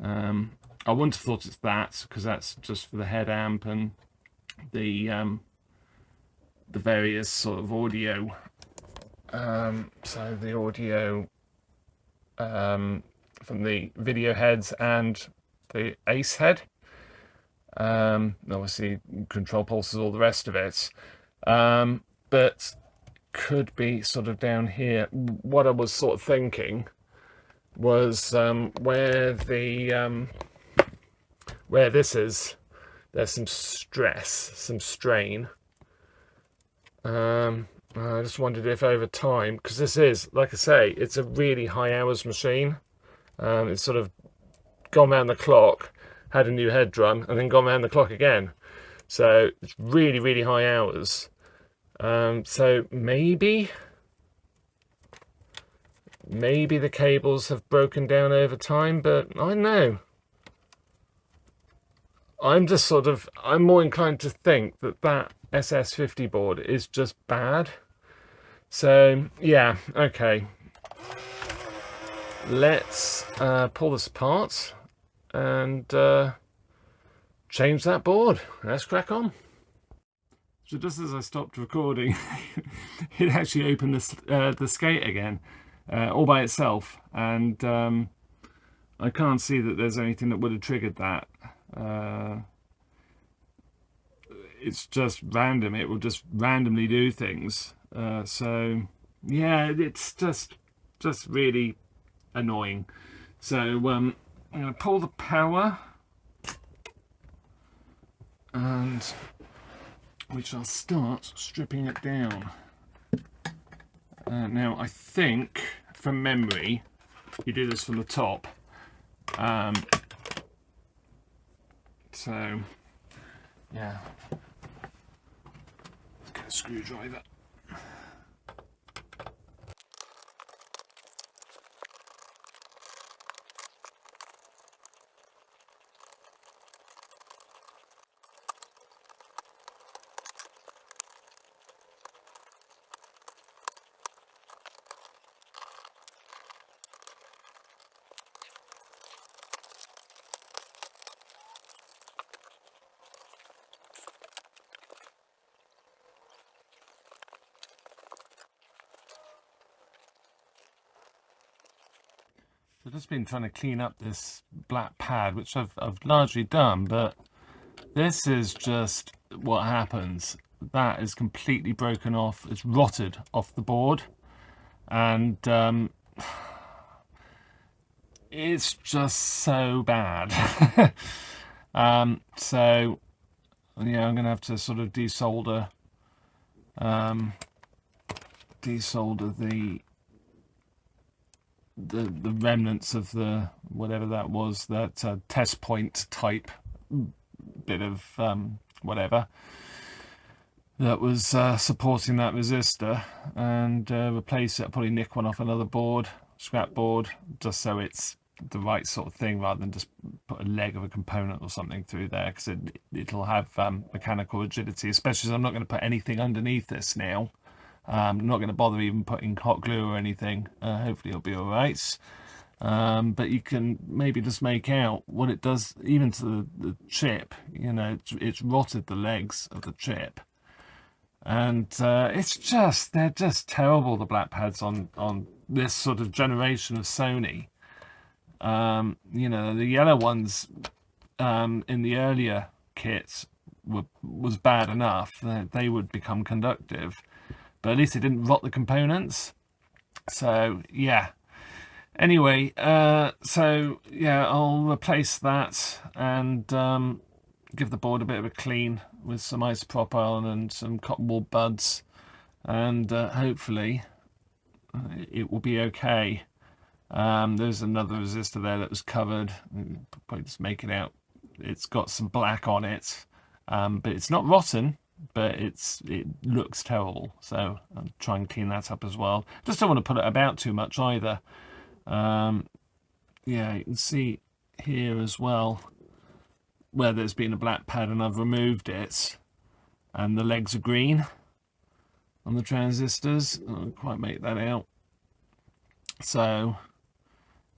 I wouldn't have thought it's that, because that's just for the head amp and the various sort of audio. So the audio from the video heads and the Ace head. Obviously control pulses, all the rest of it. But could be sort of down here. What I was sort of thinking was where this is, there's some stress, some strain. I just wondered if over time, because this is, like I say, it's a really high hours machine. It's sort of gone round the clock, had a new head drum, and then gone round the clock again. So it's really, really high hours. So maybe Maybe the cables have broken down over time, but I don't know. I'm more inclined to think that that SS50 board is just bad. So yeah, okay. Let's pull this apart and change that board. Let's crack on. So just as I stopped recording, it actually opened the skate again, all by itself, and I can't see that there's anything that would have triggered that. It's just random. It will just randomly do things. So yeah, it's just really annoying. So I'm going to pull the power, and we shall start stripping it down. Now I think from memory you do this from the top. So yeah, let's get a screwdriver. I've just been trying to clean up this black pad, which I've largely done, but this is just what happens. That is completely broken off. It's rotted off the board, and it's just so bad. So yeah, I'm gonna have to sort of desolder the remnants of the whatever that was, that test point type bit of whatever that was supporting that resistor, and replace it. I'll probably nick one off another board, scrap board, just so it's the right sort of thing, rather than just put a leg of a component or something through there, because it'll have mechanical rigidity, especially as I'm not going to put anything underneath this now. I'm not going to bother even putting hot glue or anything. Hopefully it'll be all right. But you can maybe just make out what it does even to the chip. You know, it's rotted the legs of the chip. And it's just, they're just terrible, the black pads on this sort of generation of Sony. You know, the yellow ones in the earlier kits was bad enough. They would become conductive. But at least it didn't rot the components. So yeah. Anyway, so yeah, I'll replace that and give the board a bit of a clean with some isopropyl and some cotton wool buds, and hopefully it will be okay. There's another resistor there that was covered. Probably just make it out. It's got some black on it, but it's not rotten. But it looks terrible, so I'll try and clean that up as well. Just don't want to put it about too much either. Yeah, you can see here as well where there's been a black pad and I've removed it, and the legs are green on the transistors. I can't quite make that out. So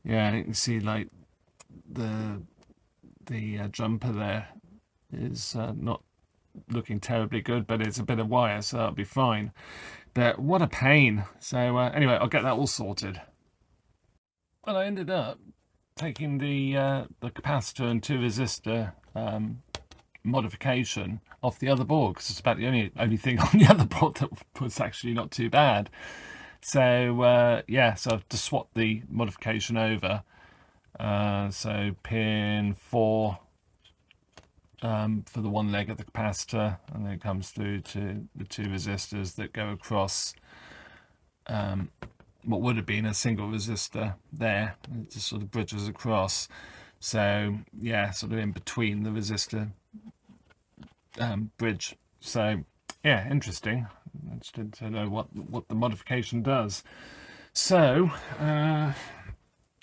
yeah, you can see like the jumper there is not looking terribly good, but it's a bit of wire, so that'll be fine. But what a pain. So anyway, I'll get that all sorted. Well, I ended up taking the capacitor and 2 resistor modification off the other board, because it's about the only thing on the other board that was actually not too bad. So yeah, so I've just swapped the modification over. So pin 4 for the one leg of the capacitor, and then it comes through to the 2 resistors that go across what would have been a single resistor there. It just sort of bridges across. So yeah, sort of in between the resistor bridge. So yeah, interesting. Interested to know what the modification does. So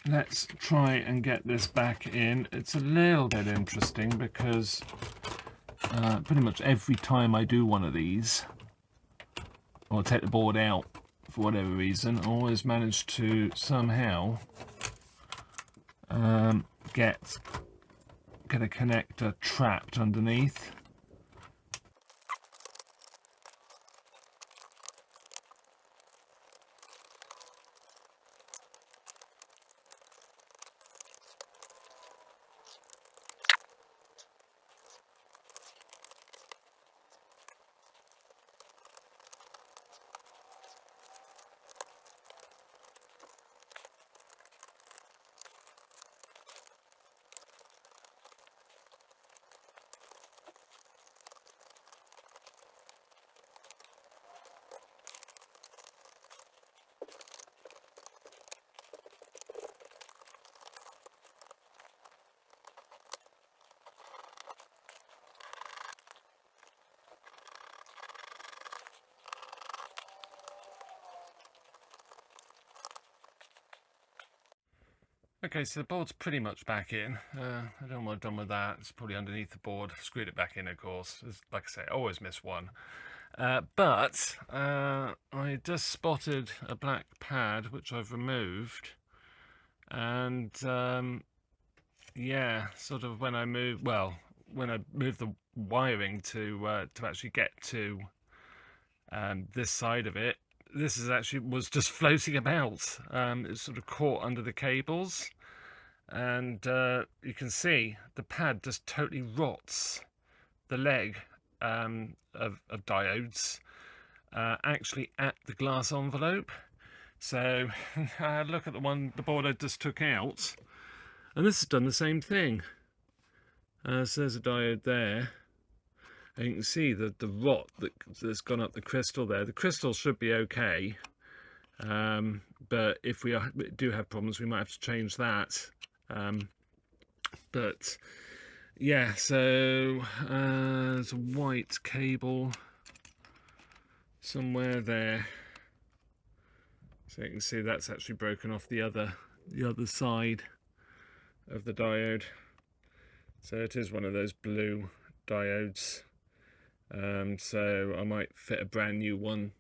let's try and get this back in. It's a little bit interesting because pretty much every time I do one of these, or take the board out for whatever reason, I always manage to somehow get a connector trapped underneath. Okay, so the board's pretty much back in. I don't know what I've done with that. It's probably underneath the board. Screwed it back in, of course. Like I say, I always miss one. But I just spotted a black pad, which I've removed. And yeah, sort of when I moved the wiring to actually get to this side of it, this was just floating about. It's sort of caught under the cables, and you can see the pad just totally rots the leg of diodes actually at the glass envelope. So look at the board I just took out, and this has done the same thing. So there's a diode there. And you can see the rot that's gone up the crystal there. The crystal should be okay, but if we do have problems, we might have to change that. But yeah, so there's a white cable somewhere there. So you can see that's actually broken off the other side of the diode. So it is one of those blue diodes. So I might fit a brand new one.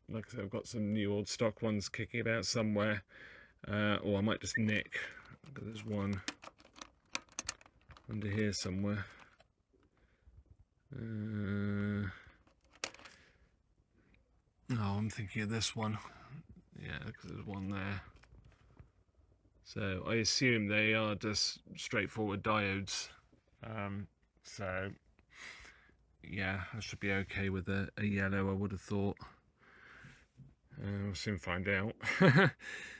Like I said, I've got some new old stock ones kicking about somewhere, or I might just nick. There's one under here somewhere. Oh, I'm thinking of this one. Yeah, because there's one there. So I assume they are just straightforward diodes. So yeah, I should be okay with a yellow, I would have thought. We'll soon find out.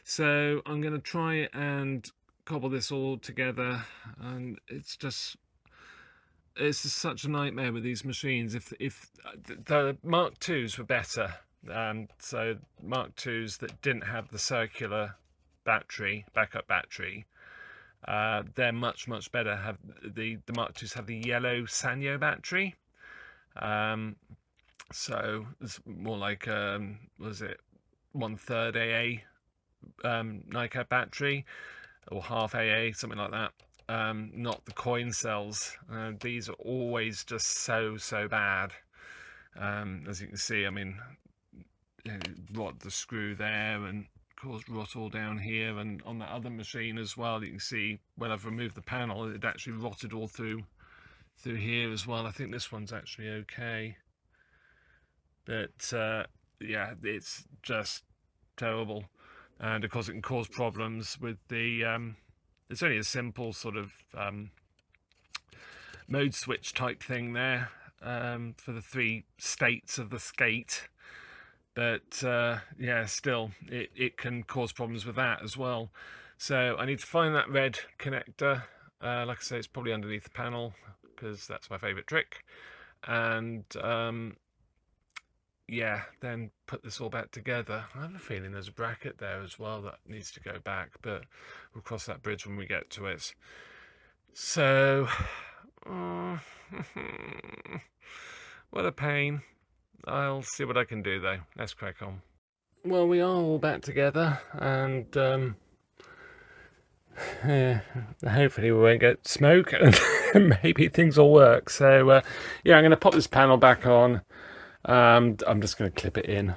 So I'm going to try and cobble this all together, and it's just such a nightmare with these machines. If the Mark IIs were better, so Mark IIs that didn't have the circular backup battery, they're much better. Have the Mark IIs have the yellow Sanyo battery. So it's more like was it 1/3 AA NiCad battery, or half AA, something like that. Not the coin cells. These are always just so bad. As you can see, I mean, rot the screw there and caused rot all down here, and on that other machine as well. You can see when I've removed the panel, it actually rotted all through here as well. I think this one's actually okay, but yeah, it's just terrible. And of course it can cause problems with the it's only a simple sort of mode switch type thing there, for the 3 states of the skate, but yeah, still it can cause problems with that as well. So I need to find that red connector. Like I say, it's probably underneath the panel, because that's my favorite trick. And yeah, then put this all back together. I have a feeling there's a bracket there as well that needs to go back, but we'll cross that bridge when we get to it. So what a pain. I'll see what I can do though. Let's crack on. Well, we are all back together, and yeah, hopefully we won't get smoke, and maybe things will work. So yeah, I'm going to pop this panel back on. I'm just going to clip it in,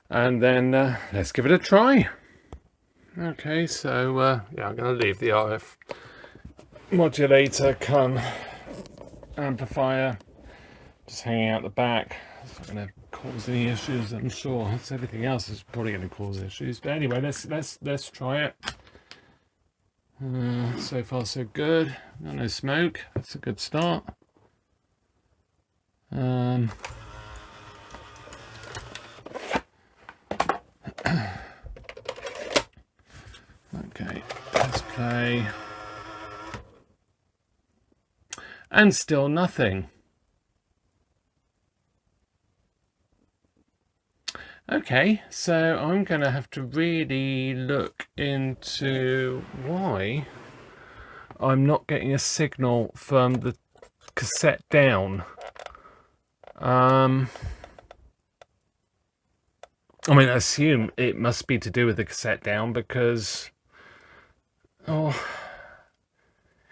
and then let's give it a try. Okay, so yeah, I'm going to leave the RF modulator cum amplifier just hanging out the back. It's not going to cause any issues, I'm sure. It's everything else is probably going to cause issues. But anyway, let's try it. So far so good. Got no smoke. That's a good start. Okay, let's play. And still nothing. Okay, so I'm going to have to really look into why I'm not getting a signal from the cassette down. I mean, I assume it must be to do with the cassette down because... Oh...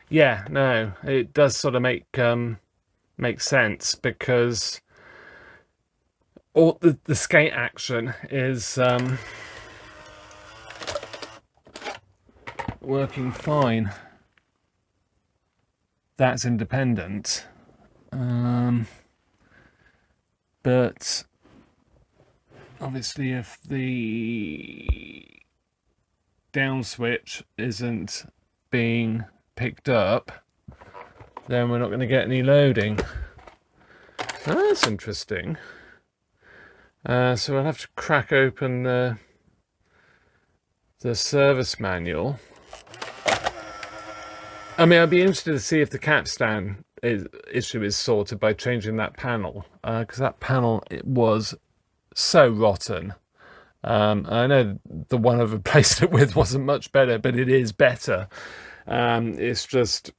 Yeah, no, it does sort of make sense because... All the skate action is working fine. That's independent, but obviously if the down switch isn't being picked up, then we're not going to get any loading. Oh, that's interesting. So I'll have to crack open the service manual. I mean, I'd be interested to see if the capstan issue is sorted by changing that panel, because that panel, it was so rotten. I know the one I've replaced it with wasn't much better, but it is better. It's just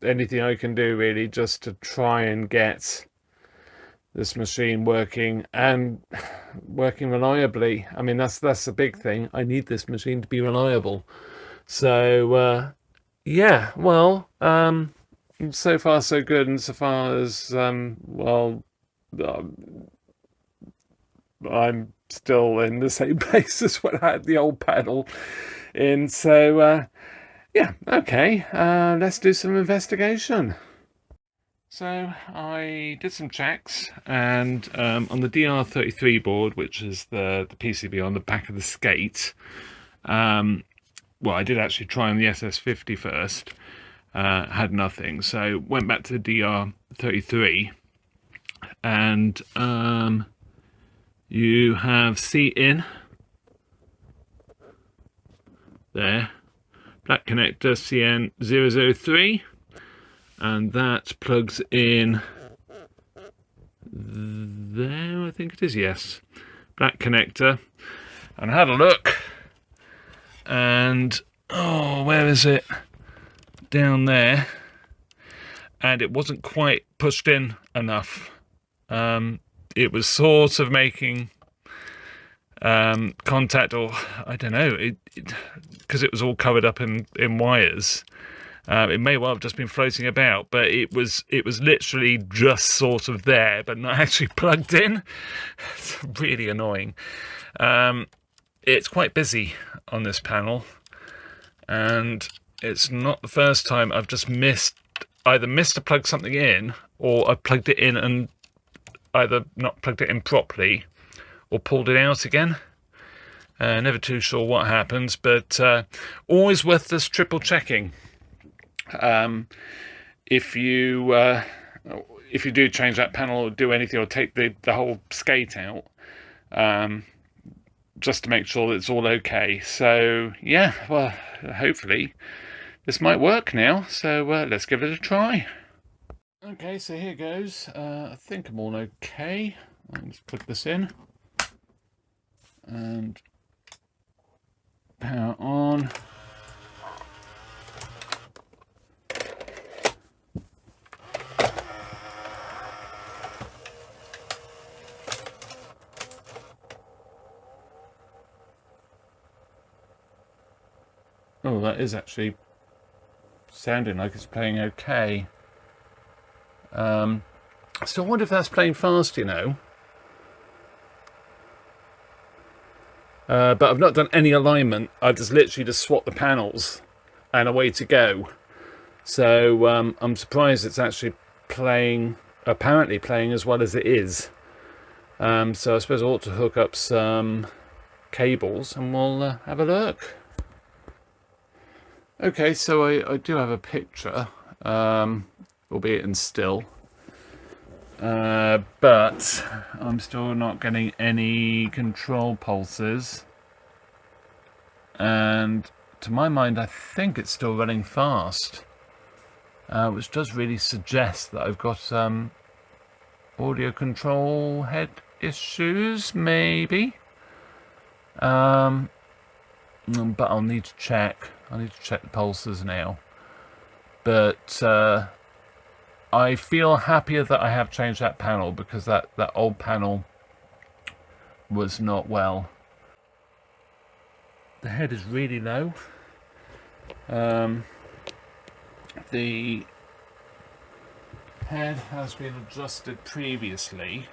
anything I can do really just to try and get this machine working and working reliably. I mean, that's the big thing. I need this machine to be reliable. So yeah, well, so far so good, and so far as well, I'm still in the same place as when I had the old panel in. So yeah, okay, let's do some investigation. So I did some checks, and on the DR33 board, which is the PCB on the back of the skate, well, I did actually try on the SS-50 first, had nothing, so went back to the DR33, and you have C in there, black connector CN003, and that plugs in there, I think it is, yes, black connector. And I had a look, and oh, where is it? Down there, and it wasn't quite pushed in enough. It was sort of making contact, or I don't know, because it was all covered up in wires. It may well have just been floating about, but it was literally just sort of there, but not actually plugged in. It's really annoying. It's quite busy on this panel, and it's not the first time I've just either missed to plug something in, or I plugged it in and either not plugged it in properly or pulled it out again. Never too sure what happens, but always worth this triple checking. If you do change that panel or do anything, or take the whole skate out, just to make sure that it's all okay. So yeah, well, hopefully this might work now, so let's give it a try. Okay, so here goes. I think I'm all okay. Let's plug this in and power on. Oh, that is actually sounding like it's playing okay. I still wonder if that's playing fast, you know. But I've not done any alignment. I've just literally just swapped the panels and away to go. So I'm surprised it's actually playing, apparently playing as well as it is. So I suppose I ought to hook up some cables and we'll have a look. Okay, so I do have a picture, albeit in still. But I'm still not getting any control pulses, and to my mind I think it's still running fast, which does really suggest that I've got audio control head issues, maybe. But I'll need to check. I need to check the pulses now. But I feel happier that I have changed that panel, because that old panel was not well. The head is really low. The head has been adjusted previously.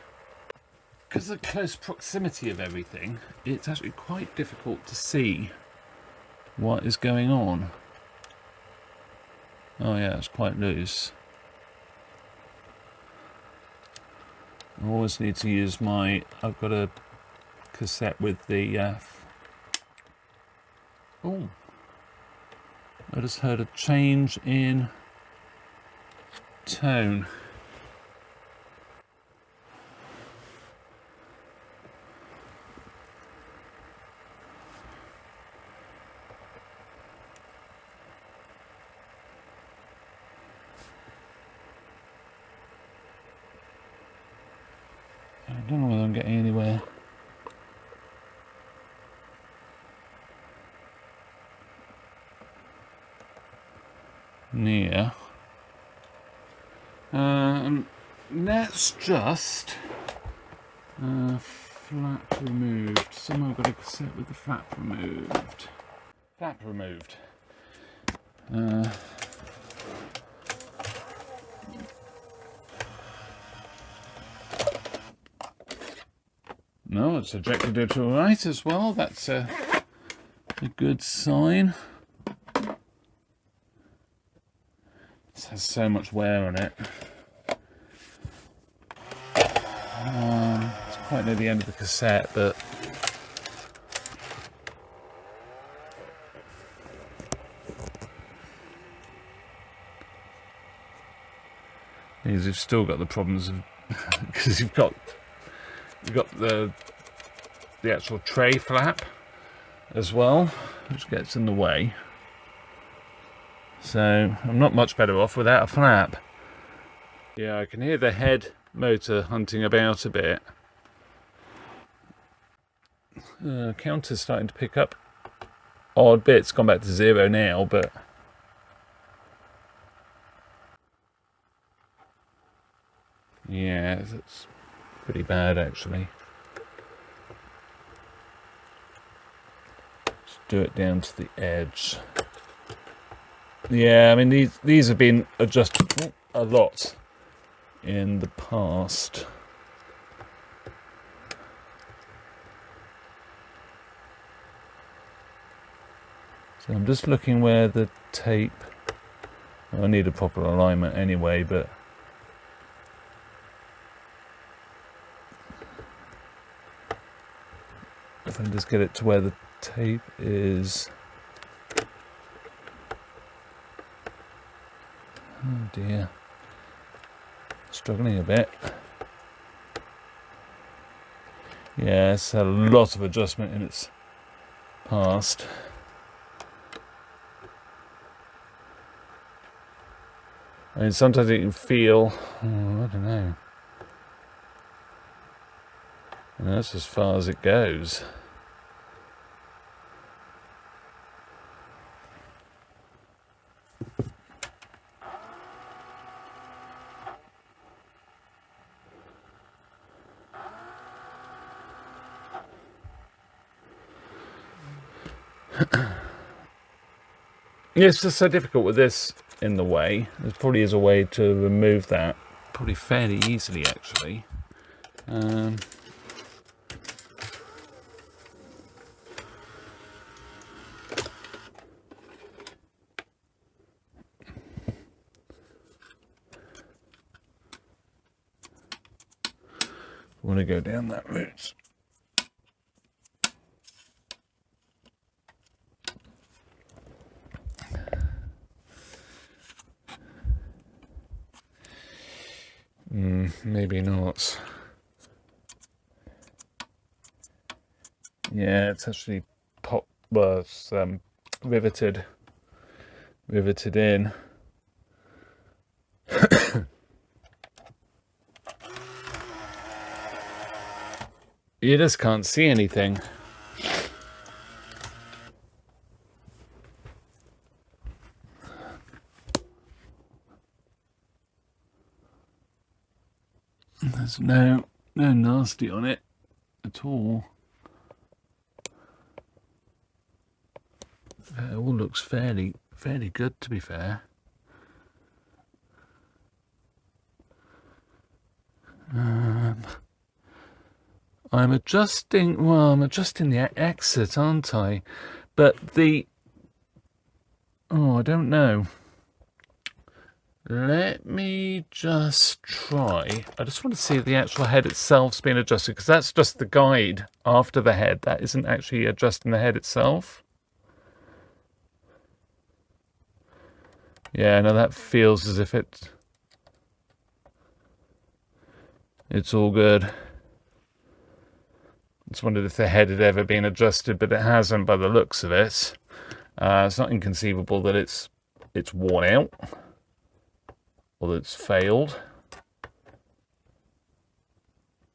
Because of the close proximity of everything, it's actually quite difficult to see what is going on. Oh yeah, it's quite loose. I always need to use my, I've got a cassette with the oh, I just heard a change in tone. I don't know whether I'm getting anywhere. Near. Let's just flap removed. Somehow got a cassette with the flap removed. Flap removed. No, it's ejected it all right as well. That's a good sign. This has so much wear on it. It's quite near the end of the cassette, but you've still got the problems of because you've got the actual tray flap as well, which gets in the way. So I'm not much better off without a flap. Yeah, I can hear the head motor hunting about a bit. Counter's starting to pick up odd bits. Gone back to 0 now, but yeah, it's pretty bad actually. Let's do it down to the edge. Yeah, I mean these have been adjusted a lot in the past. So I'm just looking where the tape, well, I need a proper alignment anyway, but if I can just get it to where the tape is. Oh dear, struggling a bit. Yeah, it's had a lot of adjustment in its past. I mean, sometimes you can feel, I don't know. And that's as far as it goes. It's just so difficult with this in the way. There probably is a way to remove that. Probably fairly easily, actually. Want to go down that route. Maybe not. Yeah, it's actually riveted in. You just can't see anything. There's no nasty on it at all. It all looks fairly good, to be fair. I'm adjusting the exit, aren't I? But I don't know. Let me just try. I just want to see if the actual head itself's been adjusted, because that's just the guide after the head. That isn't actually adjusting the head itself. Yeah, no, that feels as if it's all good. Just wondered if the head had ever been adjusted, but it hasn't by the looks of it. It's not inconceivable that it's worn out or that it's failed.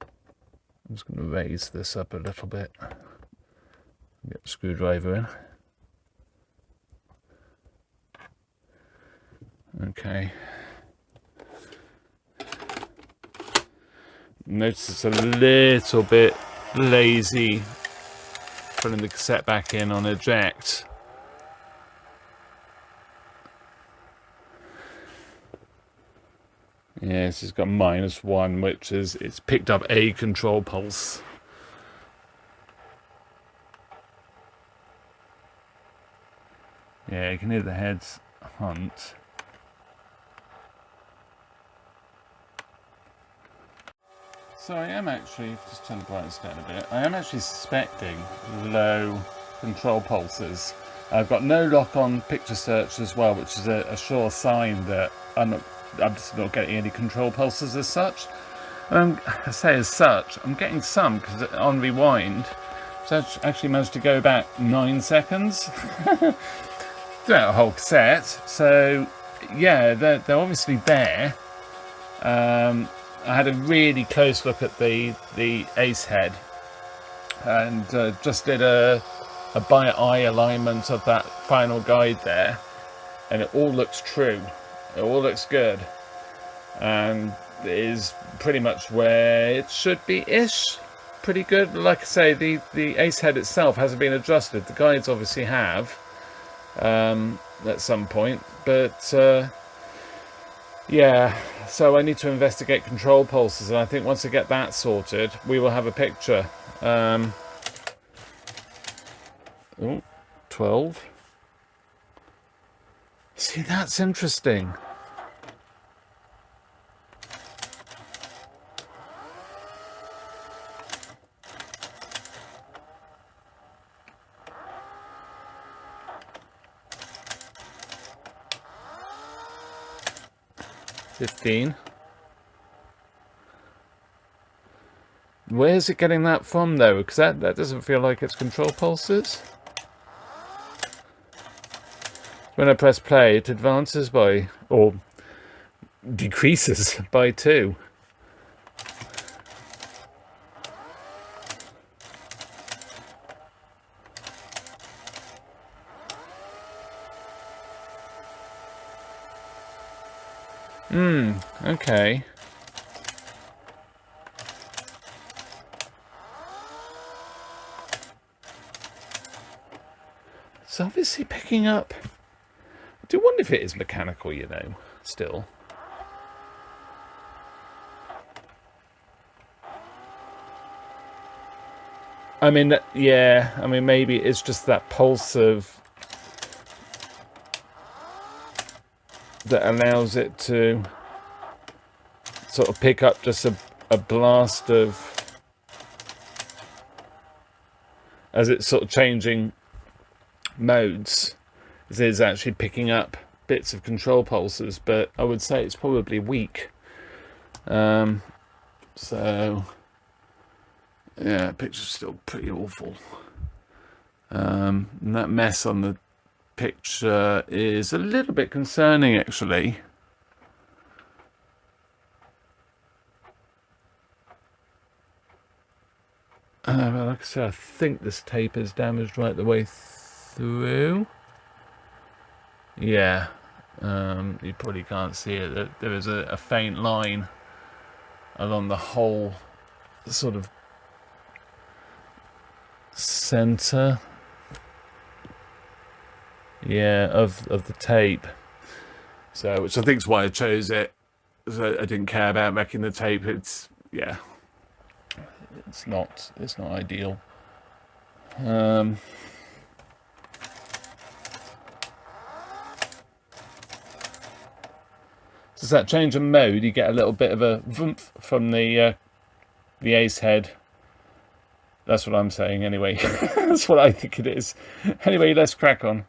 I'm just going to raise this up a little bit. Get the screwdriver in. Okay. Notice it's a little bit lazy putting the cassette back in on eject. Yes, it's got -1, which is it's picked up a control pulse. Yeah, you can hear the heads hunt. So I am actually, just turn the brightness down a bit, I am actually suspecting low control pulses. I've got no lock on picture search as well, which is a sure sign that I'm just not getting any control pulses as such. I say as such, I'm getting some, because on rewind, it's actually managed to go back 9 seconds throughout a whole cassette. So yeah, they're obviously there. I had a really close look at the ace head, and just did a by eye alignment of that final guide there, and it all looks true. It all looks good, and it is pretty much where it should be-ish. Pretty good. Like I say, the ace head itself hasn't been adjusted. The guides obviously have at some point, but yeah, so I need to investigate control pulses, and I think once I get that sorted, we will have a picture. 12. See, that's interesting. $15. Where's it getting that from, though? Because that doesn't feel like it's control pulses. When I press play, it advances by, or decreases by 2. Okay. It's obviously picking up do wonder if it is mechanical, you know, still. I mean, yeah, I mean, maybe it's just that pulse of that allows it to sort of pick up just a blast of, as it's sort of changing modes, it is actually picking up bits of control pulses, but I would say it's probably weak. So yeah, picture's still pretty awful. And that mess on the picture is a little bit concerning, actually. Well, like I said, I think this tape is damaged right the way through. Yeah, you probably can't see it. There is a faint line along the whole sort of center, yeah, of the tape. So, which I think is why I chose it. So I didn't care about wrecking the tape. It's, yeah, it's not ideal. Does that change of mode? You get a little bit of a vroom from the ace head. That's what I'm saying anyway. That's what I think it is. Anyway, let's crack on.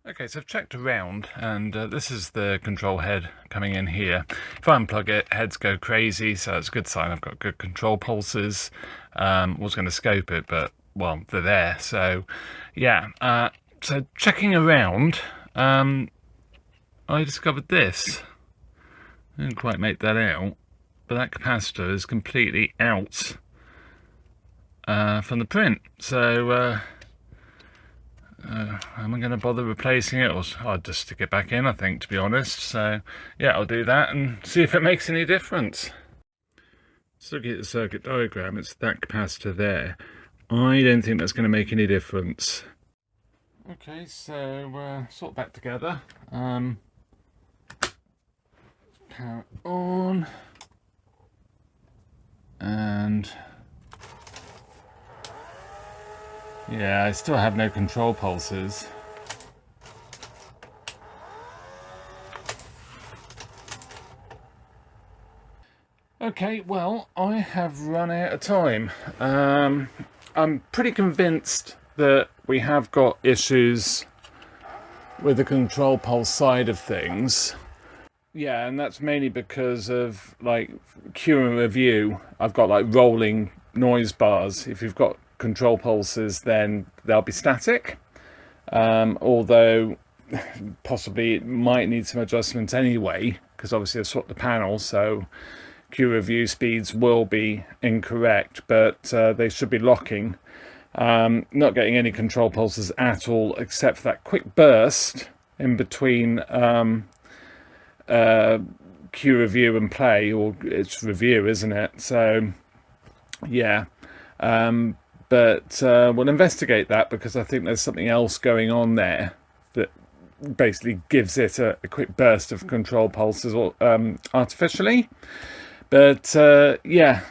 Okay, so I've checked around, and this is the control head coming in here. If I unplug it, heads go crazy, so it's a good sign I've got good control pulses. Was going to scope it, but, well, they're there. So, yeah. So checking around, I discovered this. I didn't quite make that out, but that capacitor is completely out from the print. So am I going to bother replacing it, or I'll just stick it back in, I think, to be honest. So yeah, I'll do that and see if it makes any difference. So looking at the circuit diagram, it's that capacitor there. I don't think that's going to make any difference. Okay, so sort back together. Power on, and yeah, I still have no control pulses. Okay, well, I have run out of time. I'm pretty convinced that we have got issues with the control pulse side of things. Yeah, and that's mainly because of, like, Q and review. I've got, like, rolling noise bars. If you've got control pulses, then they'll be static. Although, possibly it might need some adjustment anyway, because obviously I've swapped the panel, so Q review speeds will be incorrect, but they should be locking. Not getting any control pulses at all, except for that quick burst in between Q review and play, or it's review, isn't it? So yeah, but we'll investigate that, because I think there's something else going on there that basically gives it a quick burst of control pulses artificially. But yeah,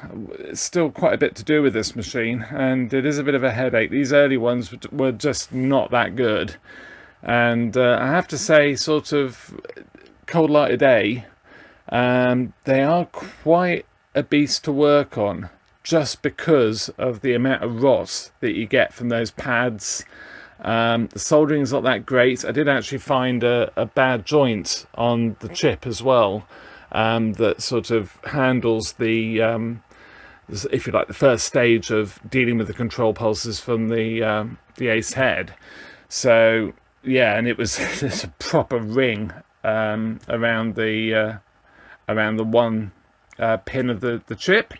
it's still quite a bit to do with this machine, and it is a bit of a headache. These early ones were just not that good, and I have to say, sort of cold light of day, they are quite a beast to work on, just because of the amount of rot that you get from those pads. The soldering's not that great. I did actually find a bad joint on the chip as well, that sort of handles the, if you like, the first stage of dealing with the control pulses from the ace head. So yeah, and it was there's a proper ring around the one pin of the chip.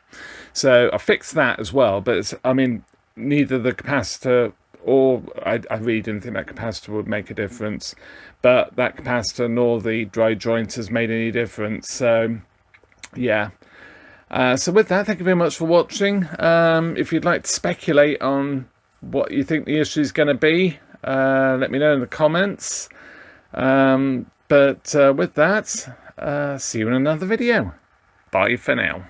So I fixed that as well, but it's, I mean, neither the capacitor or I really didn't think that capacitor would make a difference, but that capacitor nor the dry joint has made any difference. So yeah, so with that, thank you very much for watching. If you'd like to speculate on what you think the issue is going to be, let me know in the comments. But with that, see you in another video. Bye for now.